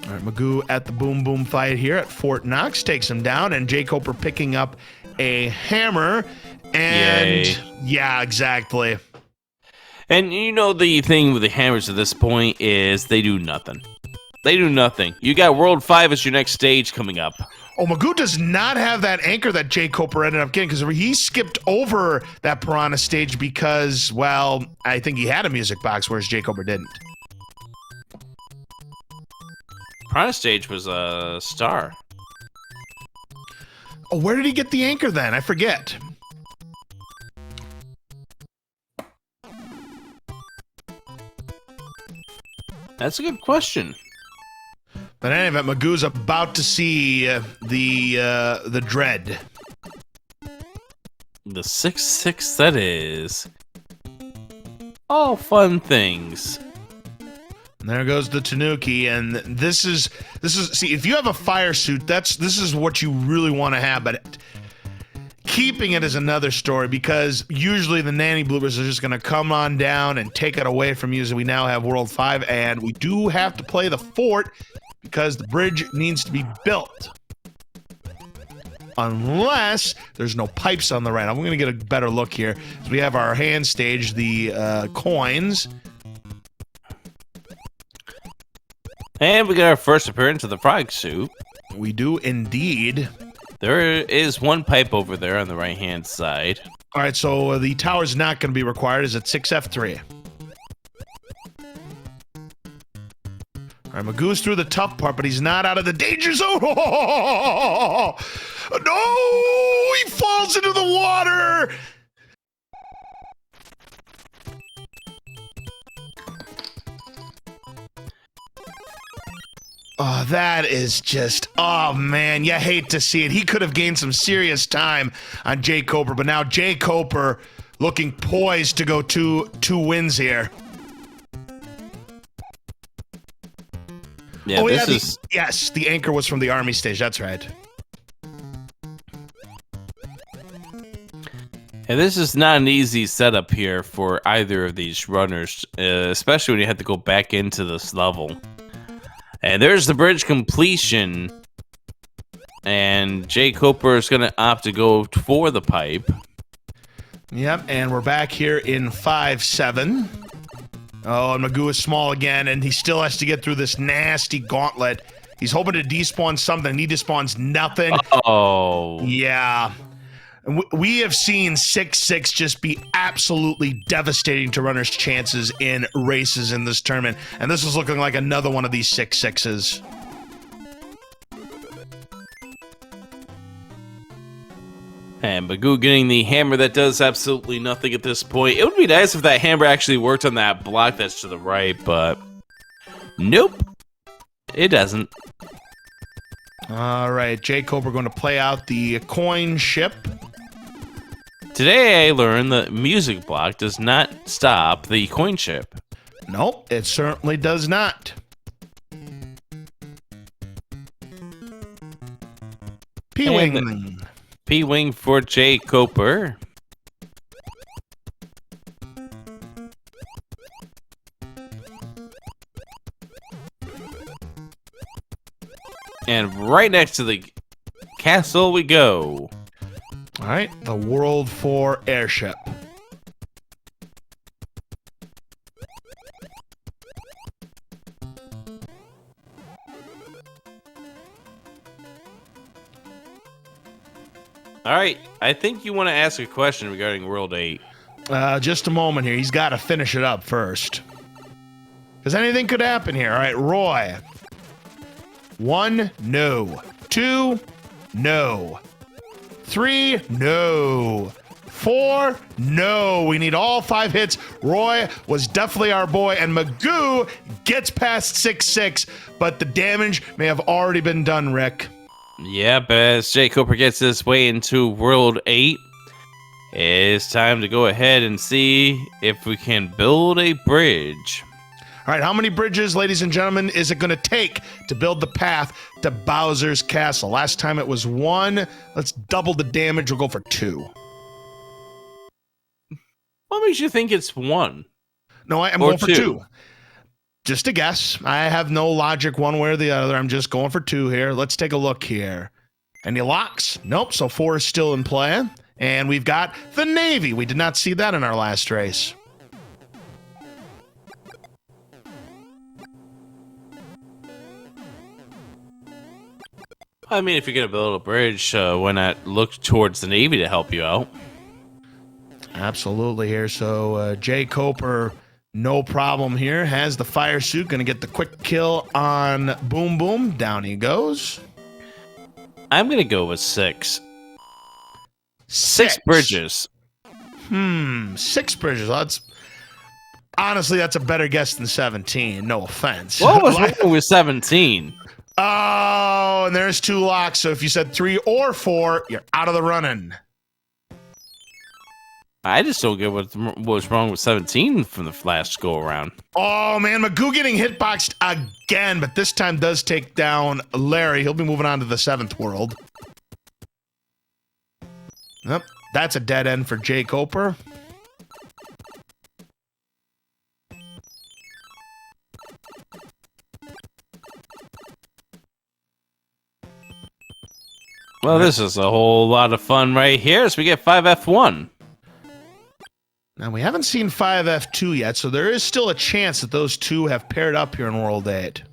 S2: All right, Magoo at the boom boom fight here at Fort Knox takes him down, and jkoper picking up a hammer. And
S1: yay.
S2: Yeah, exactly.
S1: And you know the thing with the hammers at this point is they do nothing. They do nothing. You got World 5 as your next stage coming up.
S2: Oh, Magoo does not have that anchor that jkoper ended up getting because he skipped over that Piranha stage because, well, I think he had a music box, whereas jkoper didn't.
S1: Piranha stage was a star.
S2: Oh, where did he get the anchor then? I forget.
S1: That's a good question.
S2: But anyway, Magoo's about to see the dread.
S1: The 6-6 that is. All fun things.
S2: And there goes the Tanuki, and this is see, if you have a fire suit, this is what you really want to have, but keeping it is another story because usually the nanny bloopers are just going to come on down and take it away from you. So we now have World 5, and we do have to play the fort because the bridge needs to be built. Unless there's no pipes on the right. I'm going to get a better look here. So we have our hand stage, the coins.
S1: And we got our first appearance of the frog suit.
S2: We do indeed.
S1: There is one pipe over there on the right-hand side.
S2: All right, so the tower's not going to be required. Is it 6F3? All right, Magoo's through the tough part, but he's not out of the danger zone. Oh, no! He falls into the water! Oh, that is just, oh man, you hate to see it. He could have gained some serious time on jkoper, but now jkoper looking poised to go two wins here.
S1: Yeah,
S2: oh,
S1: this
S2: yeah,
S1: is...
S2: yes, the anchor was from the army stage, that's right.
S1: And this is not an easy setup here for either of these runners, especially when you have to go back into this level. And there's the bridge completion. And jkoper is going to opt to go for the pipe.
S2: Yep, and we're back here in 5-7. Oh, and Magoo is small again, and he still has to get through this nasty gauntlet. He's hoping to despawn something, and he despawns nothing.
S1: Oh.
S2: Yeah. And we have seen 6-6 just be absolutely devastating to runners' chances in races in this tournament. And this is looking like another one of these 6-6s.
S1: And Magoo getting the hammer that does absolutely nothing at this point. It would be nice if that hammer actually worked on that block that's to the right, but nope, it doesn't.
S2: All right, jkoper going to play out the coin ship.
S1: Today I learned that music block does not stop the coin ship.
S2: Nope, it certainly does not. P-Wing.
S1: P-Wing for jkoper. And right next to the castle we go.
S2: All right, the World 4 airship.
S1: All right, I think you want to ask a question regarding World 8.
S2: Just a moment here. He's got to finish it up first. Because anything could happen here. All right, Roy. 1, no. 2, no. 3, no. 4, no. We need all 5 hits. Roy was definitely our boy, and Magoo gets past 6-6, but the damage may have already been done, Rick.
S1: Yeah, but as jkoper gets his way into World 8, it's time to go ahead and see if we can build a bridge.
S2: All right, how many bridges, ladies and gentlemen, is it going to take to build the path to Bowser's Castle? Last time it was 1. Let's double the damage. We'll go for 2.
S1: What makes you think it's 1?
S2: No, I'm going for 2. Just a guess. I have no logic one way or the other. I'm just going for 2 here. Let's take a look here. Any locks? Nope, so 4 is still in play. And we've got the Navy. We did not see that in our last race.
S1: I mean, if you're gonna build a bridge, why not look towards the Navy to help you out?
S2: Absolutely here. So jkoper, no problem here. Has the fire suit. Going to get the quick kill on Boom Boom. Down he goes.
S1: I'm gonna go with 6. 6 bridges.
S2: 6 bridges. Honestly, that's a better guess than 17. No offense.
S1: What was wrong with 17?
S2: Oh, and there's 2 locks. So if you said 3 or 4, you're out of the running.
S1: I just don't get what was wrong with 17 from the last go around.
S2: Oh man, Magoo getting hitboxed again, but this time does take down Larry. He'll be moving on to the 7th world. Yep, that's a dead end for jkoper.
S1: Well, this is a whole lot of fun right here. So we get 5F1.
S2: Now, we haven't seen 5F2 yet, so there is still a chance that those two have paired up here in World 8.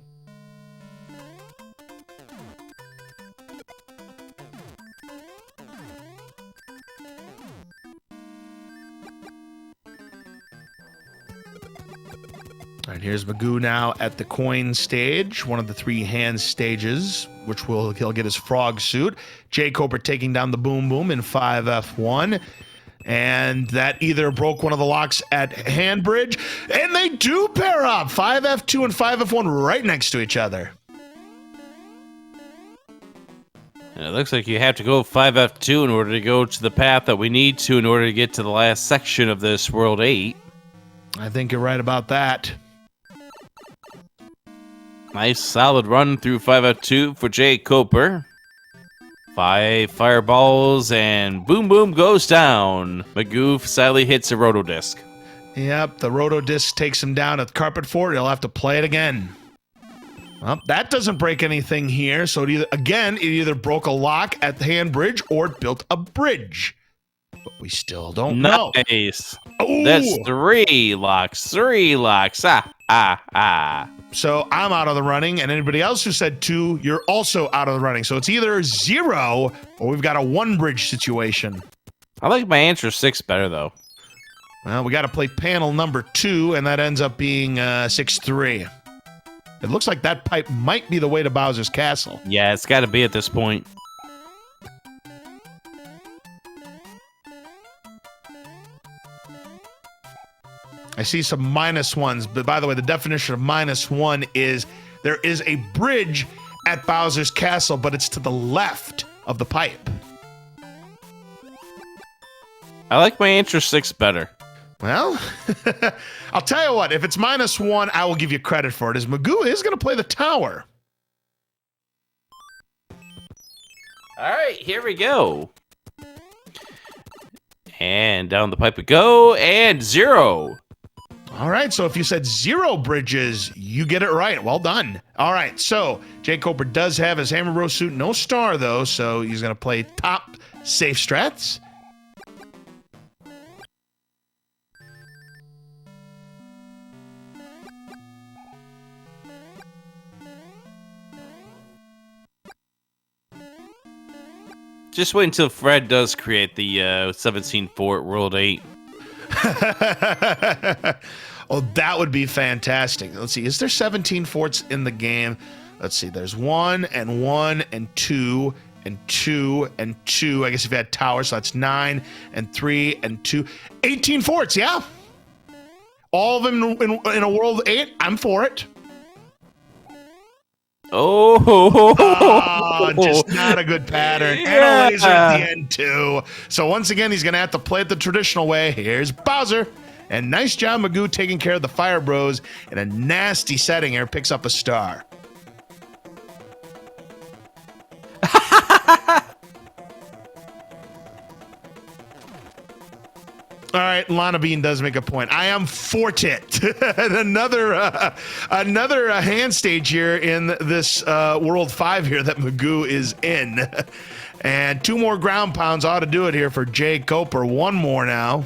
S2: All right, here's Magoo now at the coin stage, one of the 3 hand stages, which he'll get his frog suit. jkoper taking down the Boom Boom in 5F1. And that either broke one of the locks at Handbridge, and they do pair up. 5F2 and 5F1 right next to each other.
S1: And it looks like you have to go 5F2 in order to go to the path that we need to in order to get to the last section of this World 8.
S2: I think you're right about that.
S1: Nice solid run through 5F2 for jkoper. 5 fireballs, and Boom Boom goes down. Magoo sadly hits a rotodisc.
S2: Yep, the rotodisc takes him down at Carpet Fort. He'll have to play it again. Well, that doesn't break anything here, so it either broke a lock at the Handbridge or it built a bridge. But we still don't know.
S1: Nice.
S2: Ooh.
S1: That's 3 locks. 3 locks.
S2: So I'm out of the running, and anybody else who said 2, you're also out of the running. So it's either 0 or we've got a 1 bridge situation.
S1: I like my answer 6 better, though.
S2: Well, we got to play panel number 2, and that ends up being 6-3. It looks like that pipe might be the way to Bowser's Castle.
S1: Yeah, it's got to be at this point.
S2: I see some -1s, but by the way, the definition of -1 is there is a bridge at Bowser's Castle, but it's to the left of the pipe.
S1: I like my answer 6 better.
S2: Well, I'll tell you what, if it's -1, I will give you credit for it, as Magoo is going to play the tower.
S1: All right, here we go. And down the pipe we go, and 0.
S2: All right, so if you said 0 bridges, you get it right. Well done. All right, so jkoper does have his Hammer Bros suit, no star though, so he's going to play top safe strats.
S1: Just wait until Fred does create the 17 Fort World 8.
S2: Oh, that would be fantastic. Let's see. Is there 17 forts in the game? Let's see. There's 1 and 1 and 2 and 2 and 2. I guess if you had towers, so that's 9 and 3 and 2. 18 forts, yeah. All of them in a World 8. I'm for it.
S1: Oh,
S2: just not a good pattern.
S1: Yeah.
S2: And a laser at the end, too. So once again, he's going to have to play it the traditional way. Here's Bowser. And nice job, Magoo, taking care of the Fire Bros in a nasty setting here. Picks up a star. All right, Lana Bean does make a point. I am Fortit. another hand stage here in this World 5 here that Magoo is in. And 2 more ground pounds ought to do it here for jkoper. 1 more now.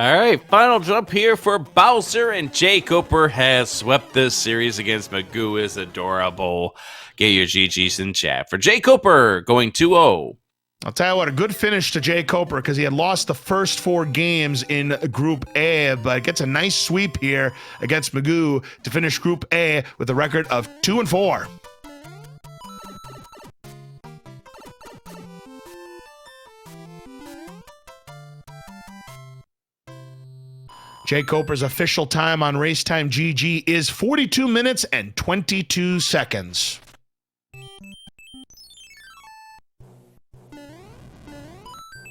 S1: All right, final jump here for Bowser, and jkoper has swept this series against Magoo is Adorable. Get your GGs in chat for jkoper going 2-0.
S2: I'll tell you what, a good finish to jkoper because he had lost the first 4 games in Group A, but gets a nice sweep here against Magoo to finish Group A with a record of 2-4. jkoper's official time on Race Time GG is 42 minutes and 22 seconds.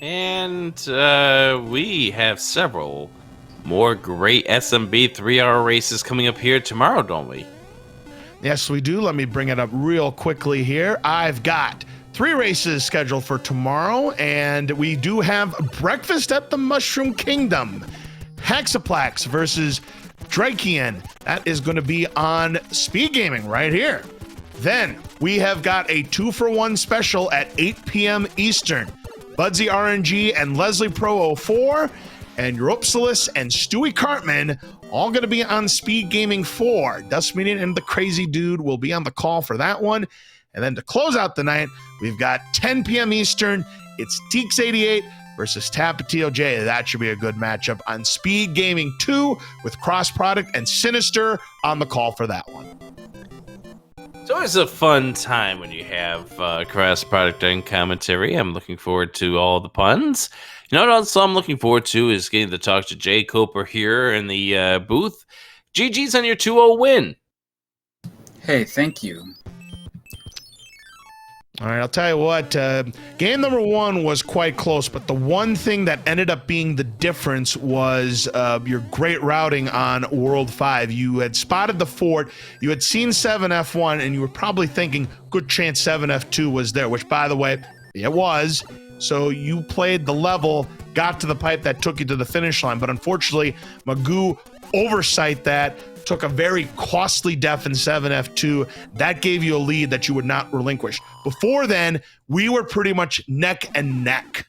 S1: And we have several more great SMB 3-hour races coming up here tomorrow, don't we?
S2: Yes, we do. Let me bring it up real quickly here. I've got 3 races scheduled for tomorrow, and we do have Breakfast at the Mushroom Kingdom. Hexaplex versus Drakian. That is going to be on SpeedGaming right here. Then we have got a 2-for-1 special at 8 p.m. Eastern. Budsy RNG and Leslie Pro 04 and Europsilis and Stewie Cartman all going to be on SpeedGaming 4. Dust Meeting and the Crazy Dude will be on the call for that one. And then to close out the night, we've got 10 p.m. Eastern. It's Teeks88 versus Tapatio J. That should be a good matchup on SpeedGaming 2 with Cross Product and Sinister on the call for that one.
S1: It's always a fun time when you have cross product and commentary. I'm looking forward to all the puns. You know what else I'm looking forward to is getting to talk to jkoper here in the booth. GG's on your 2-0 win.
S3: Hey, thank you.
S2: All right, I'll tell you what, game number 1 was quite close, but the one thing that ended up being the difference was your great routing on World 5. You had spotted the fort, you had seen 7F1, and you were probably thinking, good chance 7F2 was there, which, by the way, it was. So you played the level, got to the pipe that took you to the finish line, but unfortunately, Magoo oversight that, took a very costly def in 7F2. That gave you a lead that you would not relinquish. Before then, we were pretty much neck and neck.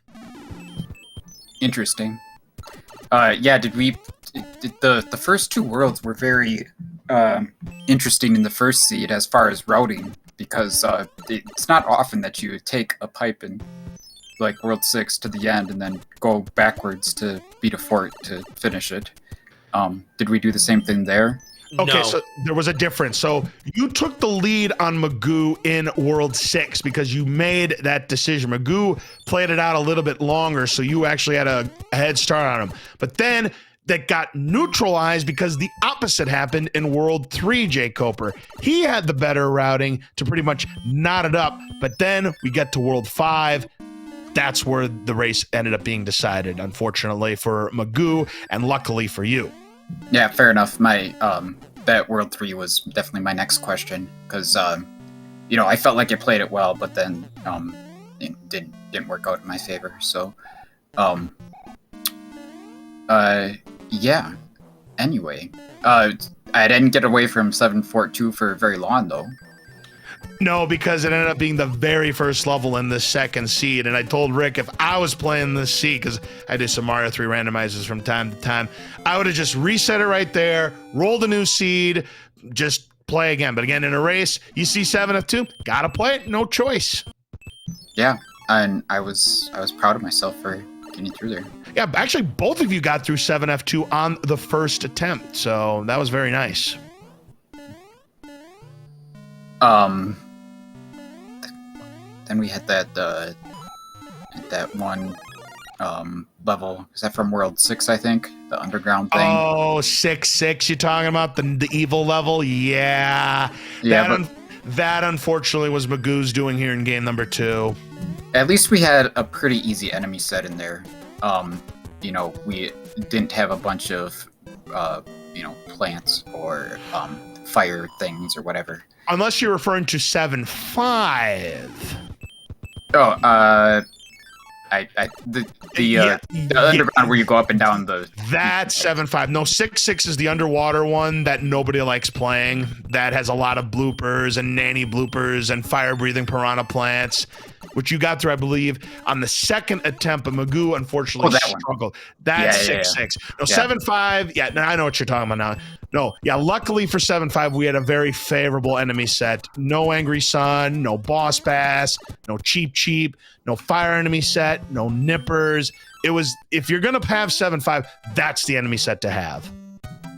S3: Interesting. Yeah, the first 2 worlds were very interesting in the first seed as far as routing, because it's not often that you take a pipe in like World 6 to the end and then go backwards to beat a fort to finish it. Did we do the same thing there?
S2: Okay,
S1: No.
S2: so there was a difference. So you took the lead on Magoo in World 6 because you made that decision. Magoo played it out a little bit longer, so you actually had a head start on him. But then that got neutralized because the opposite happened in World 3, jkoper. He had the better routing to pretty much knot it up. But then we get to World 5. That's where the race ended up being decided, unfortunately for Magoo, and luckily for you.
S3: Yeah, fair enough. My that World 3 was definitely my next question, because you know, I felt like I played it well, but then it didn't work out in my favor. So yeah. Anyway, I didn't get away from 742 for very long though.
S2: No, because it ended up being the very first level in the second seed. And I told Rick if I was playing this seed, because I do some Mario 3 randomizers from time to time, I would have just reset it right there, rolled a new seed, just play again. But again, in a race, you see 7F2, gotta play it, no choice.
S3: Yeah, and I was proud of myself for getting through there.
S2: Yeah, actually, both of you got through 7F2 on the first attempt, so that was very nice.
S3: Then we had that one level. Is that from World 6, I think? The underground thing?
S2: Oh, 6-6, you talking about the evil level? Yeah.
S3: Yeah,
S2: that unfortunately was Magoo's doing here in game number 2.
S3: at least we had a pretty easy enemy set in there. You know, we didn't have a bunch of, you know, plants or fire things or whatever.
S2: Unless you're referring to 7-5.
S3: Oh, the underground where you go up and down the.
S2: That's 7.5. No, 6.6 is the underwater one that nobody likes playing. That has a lot of bloopers and nanny bloopers and fire-breathing piranha plants, which you got through, I believe, on the second attempt. But Magoo unfortunately struggled. That's 6.6. No, 7.5. Yeah, now I know what you're talking about now. No, yeah, luckily for 7.5, we had a very favorable enemy set. No Angry Sun, no Boss Bass, no Cheap, no Fire enemy set, no Nippers. It was, if you're going to have 7.5, that's the enemy set to have.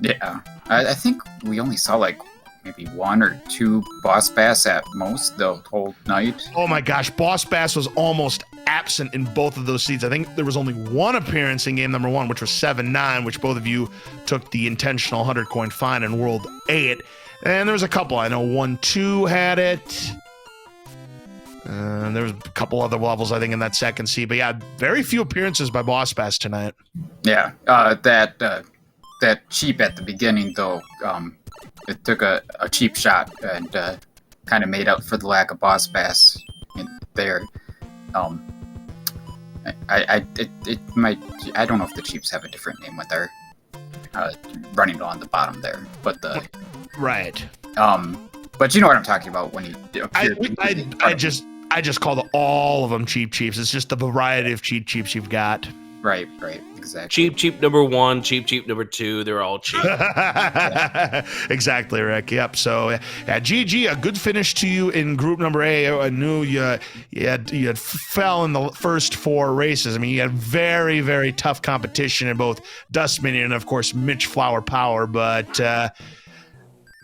S3: Yeah, I think we only saw like maybe 1 or 2 Boss Bass at most the whole night.
S2: Oh my gosh, Boss Bass was almost absent in both of those seeds. I think there was only 1 appearance in game number 1, which was 7-9, which both of you took the intentional 100 coin fine in World 8. And there was a couple. I know 1-2 had it. There was a couple other levels, I think, in that second seed. But yeah, very few appearances by Boss Bass tonight.
S3: Yeah, that cheap at the beginning, though, it took a cheap shot and kind of made up for the lack of Boss Bass in there. It might. I don't know if the Cheeps have a different name when they're running on the bottom there, but the
S2: right.
S3: But you know what I'm talking about when you.
S2: I just call all of them cheaps. It's just the variety of cheaps you've got.
S3: Right, exactly.
S1: Cheap number 1, cheap number 2. They're all cheap.
S2: Exactly, Rick. Yep. So, yeah, GG, a good finish to you in group number A. I knew you had fell in the first 4 races. I mean, you had very, very tough competition in both Dust Minion and, of course, Mitch Flower Power, but.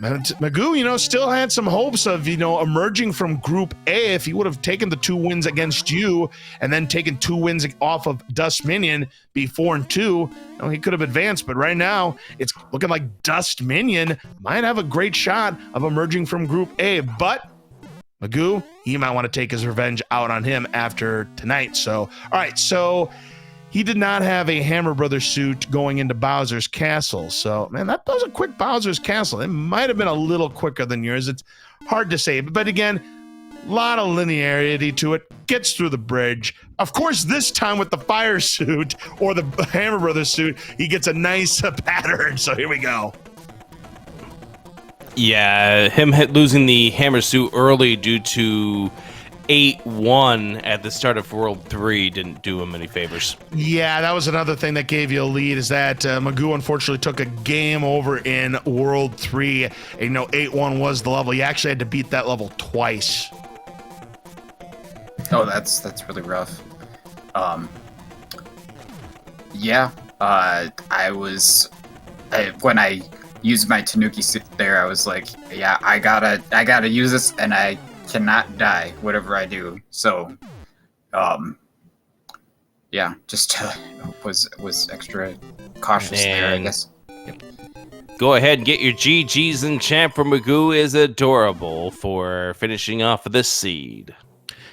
S2: Magoo, still had some hopes of, emerging from Group A. If he would have taken the 2 wins against you and then taken 2 wins off of Dust Minion, be 4-2, he could have advanced. But right now, it's looking like Dust Minion might have a great shot of emerging from Group A. But Magoo, he might want to take his revenge out on him after tonight. So, all right, so he did not have a Hammer Brothers suit going into Bowser's Castle. So, man, that was a quick Bowser's Castle. It might have been a little quicker than yours. It's hard to say. But again, a lot of linearity to it. Gets through the bridge. Of course, this time with the Fire suit or the Hammer Brothers suit, he gets a nice pattern. So here we go.
S1: Yeah, him losing the Hammer suit early due to 8-1 at the start of World 3 didn't do him any favors.
S2: Yeah, that was another thing that gave you a lead, is that Magoo unfortunately took a game over in World 3. And, 8-1 was the level. You actually had to beat that level twice.
S3: Oh, that's really rough. When I used my Tanuki suit there, I was like, yeah, I gotta use this, and I cannot die whatever I do. So just was extra cautious there, I guess.
S1: Go ahead and get your GGs in champ for Magoo is Adorable for finishing off this seed.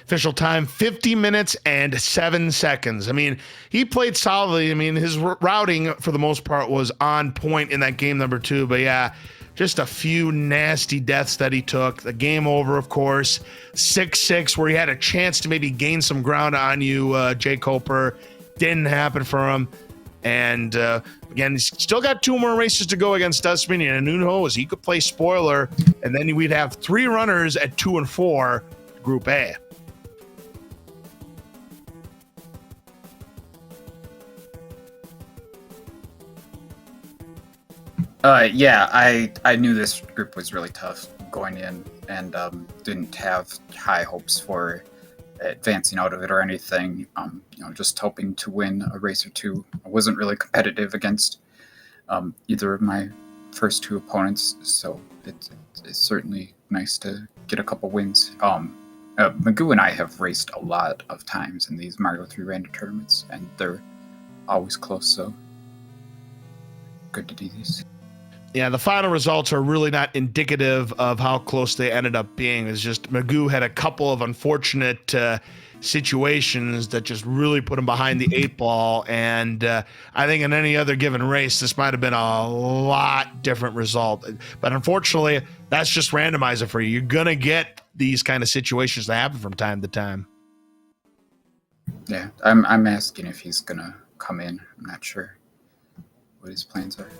S2: Official time, 50 minutes and 7 seconds. I mean, he played solidly. I mean, his routing for the most part was on point in that game number 2, but yeah, just a few nasty deaths that he took. The game over, of course. 6-6, where he had a chance to maybe gain some ground on you, jkoper. Didn't happen for him. And again, he's still got 2 more races to go against Dust Minion. And who knows, he could play spoiler. And then we'd have 3 runners at 2 and 4, Group A.
S3: I knew this group was really tough going in, and didn't have high hopes for advancing out of it or anything. Just hoping to win a race or 2. I wasn't really competitive against either of my first 2 opponents, so it's certainly nice to get a couple wins. Magoo and I have raced a lot of times in these Mario 3 random tournaments, and they're always close, so good to do these.
S2: Yeah, the final results are really not indicative of how close they ended up being. It's just Magoo had a couple of unfortunate situations that just really put him behind the 8 ball. And I think in any other given race, this might have been a lot different result. But unfortunately, that's just randomizer for you. You're going to get these kind of situations that happen from time to time.
S3: Yeah, I'm asking if he's gonna come in. I'm not sure what his plans are.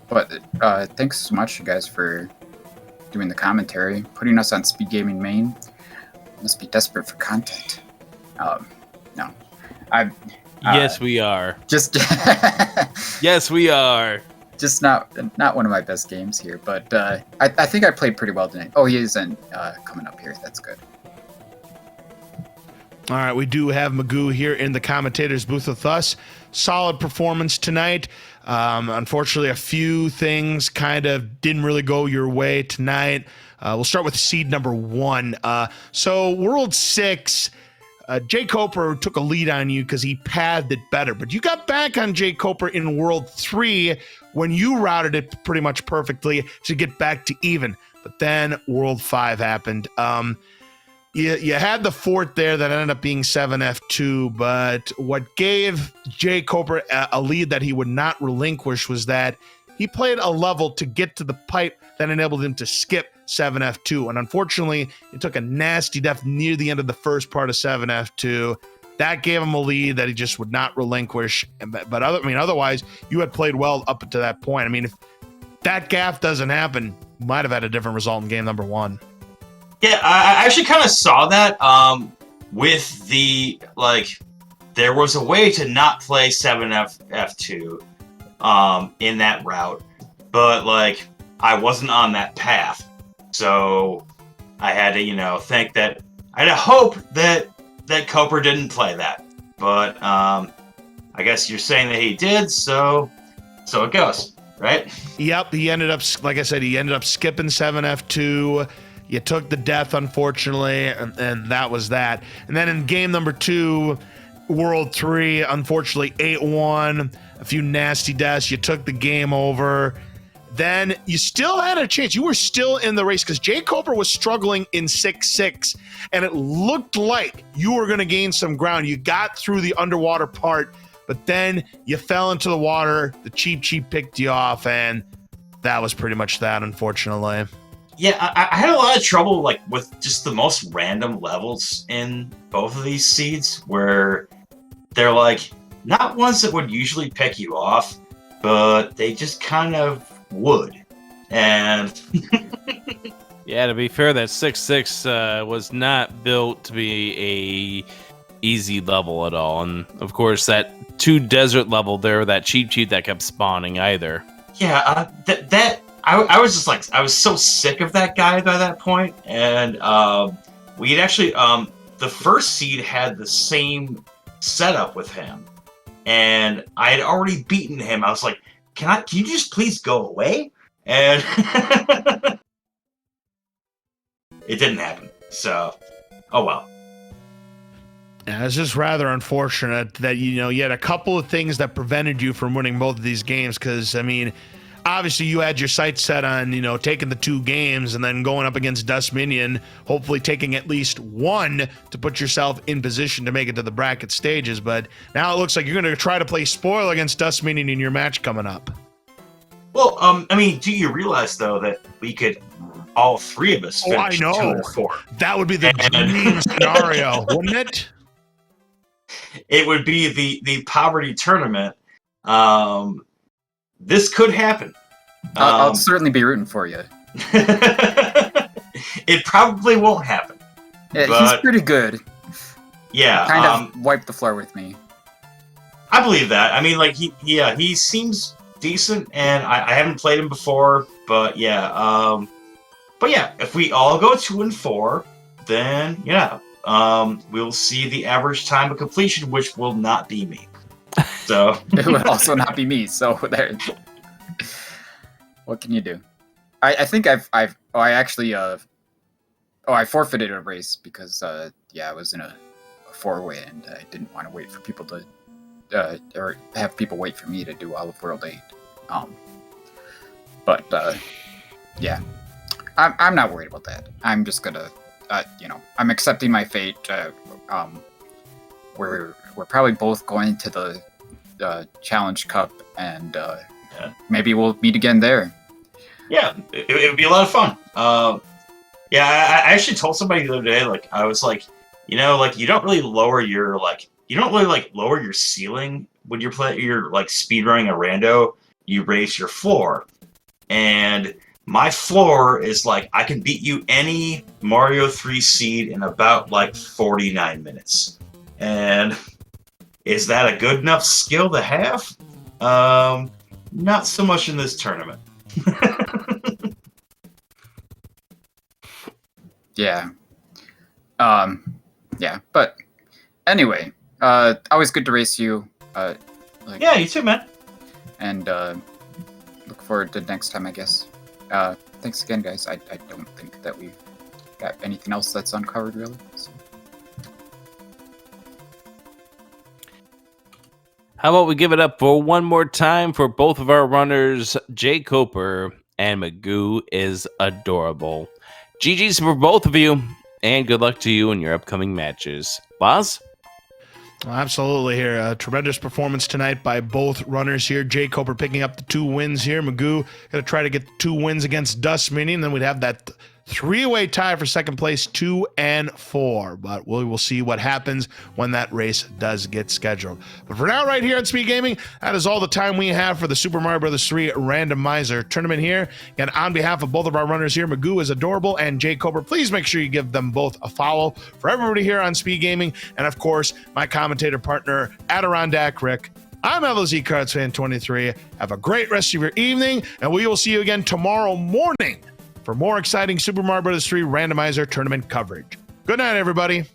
S3: But thanks so much, you guys, for doing the commentary, putting us on Speed Gaming Main. Must be desperate for content. No, I.
S1: Yes, we are.
S3: Just
S1: Yes, we are.
S3: just not one of my best games here, but I think I played pretty well tonight. Oh, he isn't coming up here. That's good.
S2: All right, we do have Magoo here in the commentators booth with us. Solid performance tonight. Unfortunately, a few things kind of didn't really go your way tonight. We'll start with seed number 1. So World 6, jkoper took a lead on you because he pathed it better, but you got back on jkoper in World 3 when you routed it pretty much perfectly to get back to even. But then World 5 happened. You had the fort there that ended up being 7F2, but what gave jkoper a lead that he would not relinquish was that he played a level to get to the pipe that enabled him to skip 7F2. And unfortunately, it took a nasty death near the end of the first part of 7F2. That gave him a lead that he just would not relinquish. But otherwise, you had played well up to that point. I mean, if that gaff doesn't happen, you might have had a different result in game number 1.
S4: Yeah, I actually kind of saw that with the, there was a way to not play 7F2 in that route, but, I wasn't on that path. So I had to, think that, I had to hope that Koper didn't play that. But I guess you're saying that he did, so it goes, right?
S2: Yep, he ended up, like I said, he ended up skipping 7F2. You took the death, unfortunately, and that was that. And then in game number 2, World 3, unfortunately, 8-1, a few nasty deaths. You took the game over. Then you still had a chance. You were still in the race because jkoper was struggling in 6-6, and it looked like you were going to gain some ground. You got through the underwater part, but then you fell into the water. The cheap picked you off, and that was pretty much that, unfortunately.
S4: Yeah, I had a lot of trouble with just the most random levels in both of these seeds, where they're not ones that would usually pick you off, but they just kind of would. And
S1: Yeah, to be fair, that 6-6 was not built to be a easy level at all. And of course, that 2 desert level there, that cheap that kept spawning either.
S4: yeah, I was just I was so sick of that guy by that point, and we had actually the first seed had the same setup with him, and I had already beaten him. I was like, can you just please go away? And it didn't happen. So, oh well.
S2: Yeah, it's just rather unfortunate that you had a couple of things that prevented you from winning both of these games. Because obviously you had your sights set on taking the 2 games and then going up against Dust Minion, hopefully taking at least 1 to put yourself in position to make it to the bracket stages. But now it looks like you're going to try to play spoil against Dust Minion in your match coming up.
S4: Well, do you realize though that we could all 3 of us finish 2 or 4?
S2: That would be the dream scenario, wouldn't it?
S4: It would be the poverty tournament. This could happen.
S3: I'll certainly be rooting for you.
S4: It probably won't happen.
S3: Yeah,
S4: but,
S3: he's pretty good.
S4: Yeah,
S3: Kind of wiped the floor with me.
S4: I believe that. He seems decent, and I haven't played him before, but yeah. If we all go 2 and 4, then we'll see the average time of completion, which will not be me. So
S3: It would also not be me. So there. What can you do? I think I forfeited a race because I was in a 4-way and I didn't want to wait for people to or have people wait for me to do all of World 8. I'm not worried about that. I'm just gonna I'm accepting my fate. We're probably both going to the Challenge Cup, and maybe we'll meet again there.
S4: yeah, it would be a lot of fun. Yeah, I actually told somebody the other day, like, I was like, you know, like, you don't really lower your, like, lower your ceiling when you're like speedrunning a rando. You raise your floor. And my floor is like, I can beat you any Mario 3 seed in about like 49 minutes. And is that a good enough skill to have? Not so much in this tournament.
S3: Yeah. Yeah, but anyway, always good to race you.
S4: Yeah, you too, man.
S3: And look forward to next time, I guess. Thanks again, guys. I don't think that we've got anything else that's uncovered, really. So.
S1: How about we give it up for one more time for both of our runners, jkoper and Magoo is adorable. GG's for both of you, and good luck to you in your upcoming matches. Boz?
S2: Absolutely here. A tremendous performance tonight by both runners here. jkoper picking up the 2 wins here. Magoo going to try to get 2 wins against Dust Mini, and then we'd have that 3-way tie for second place, 2 and 4. But we will see what happens when that race does get scheduled. But for now, right here at SpeedGaming, that is all the time we have for the Super Mario Bros. 3 Randomizer Tournament here. And on behalf of both of our runners here, Magoo is adorable and jkoper, please make sure you give them both a follow. For everybody here on SpeedGaming, and of course, my commentator partner, Adirondack Rick, I'm LOZ Cards Fan 23. Have a great rest of your evening, and we will see you again tomorrow morning for more exciting Super Mario Bros. 3 Randomizer Tournament coverage. Good night, everybody.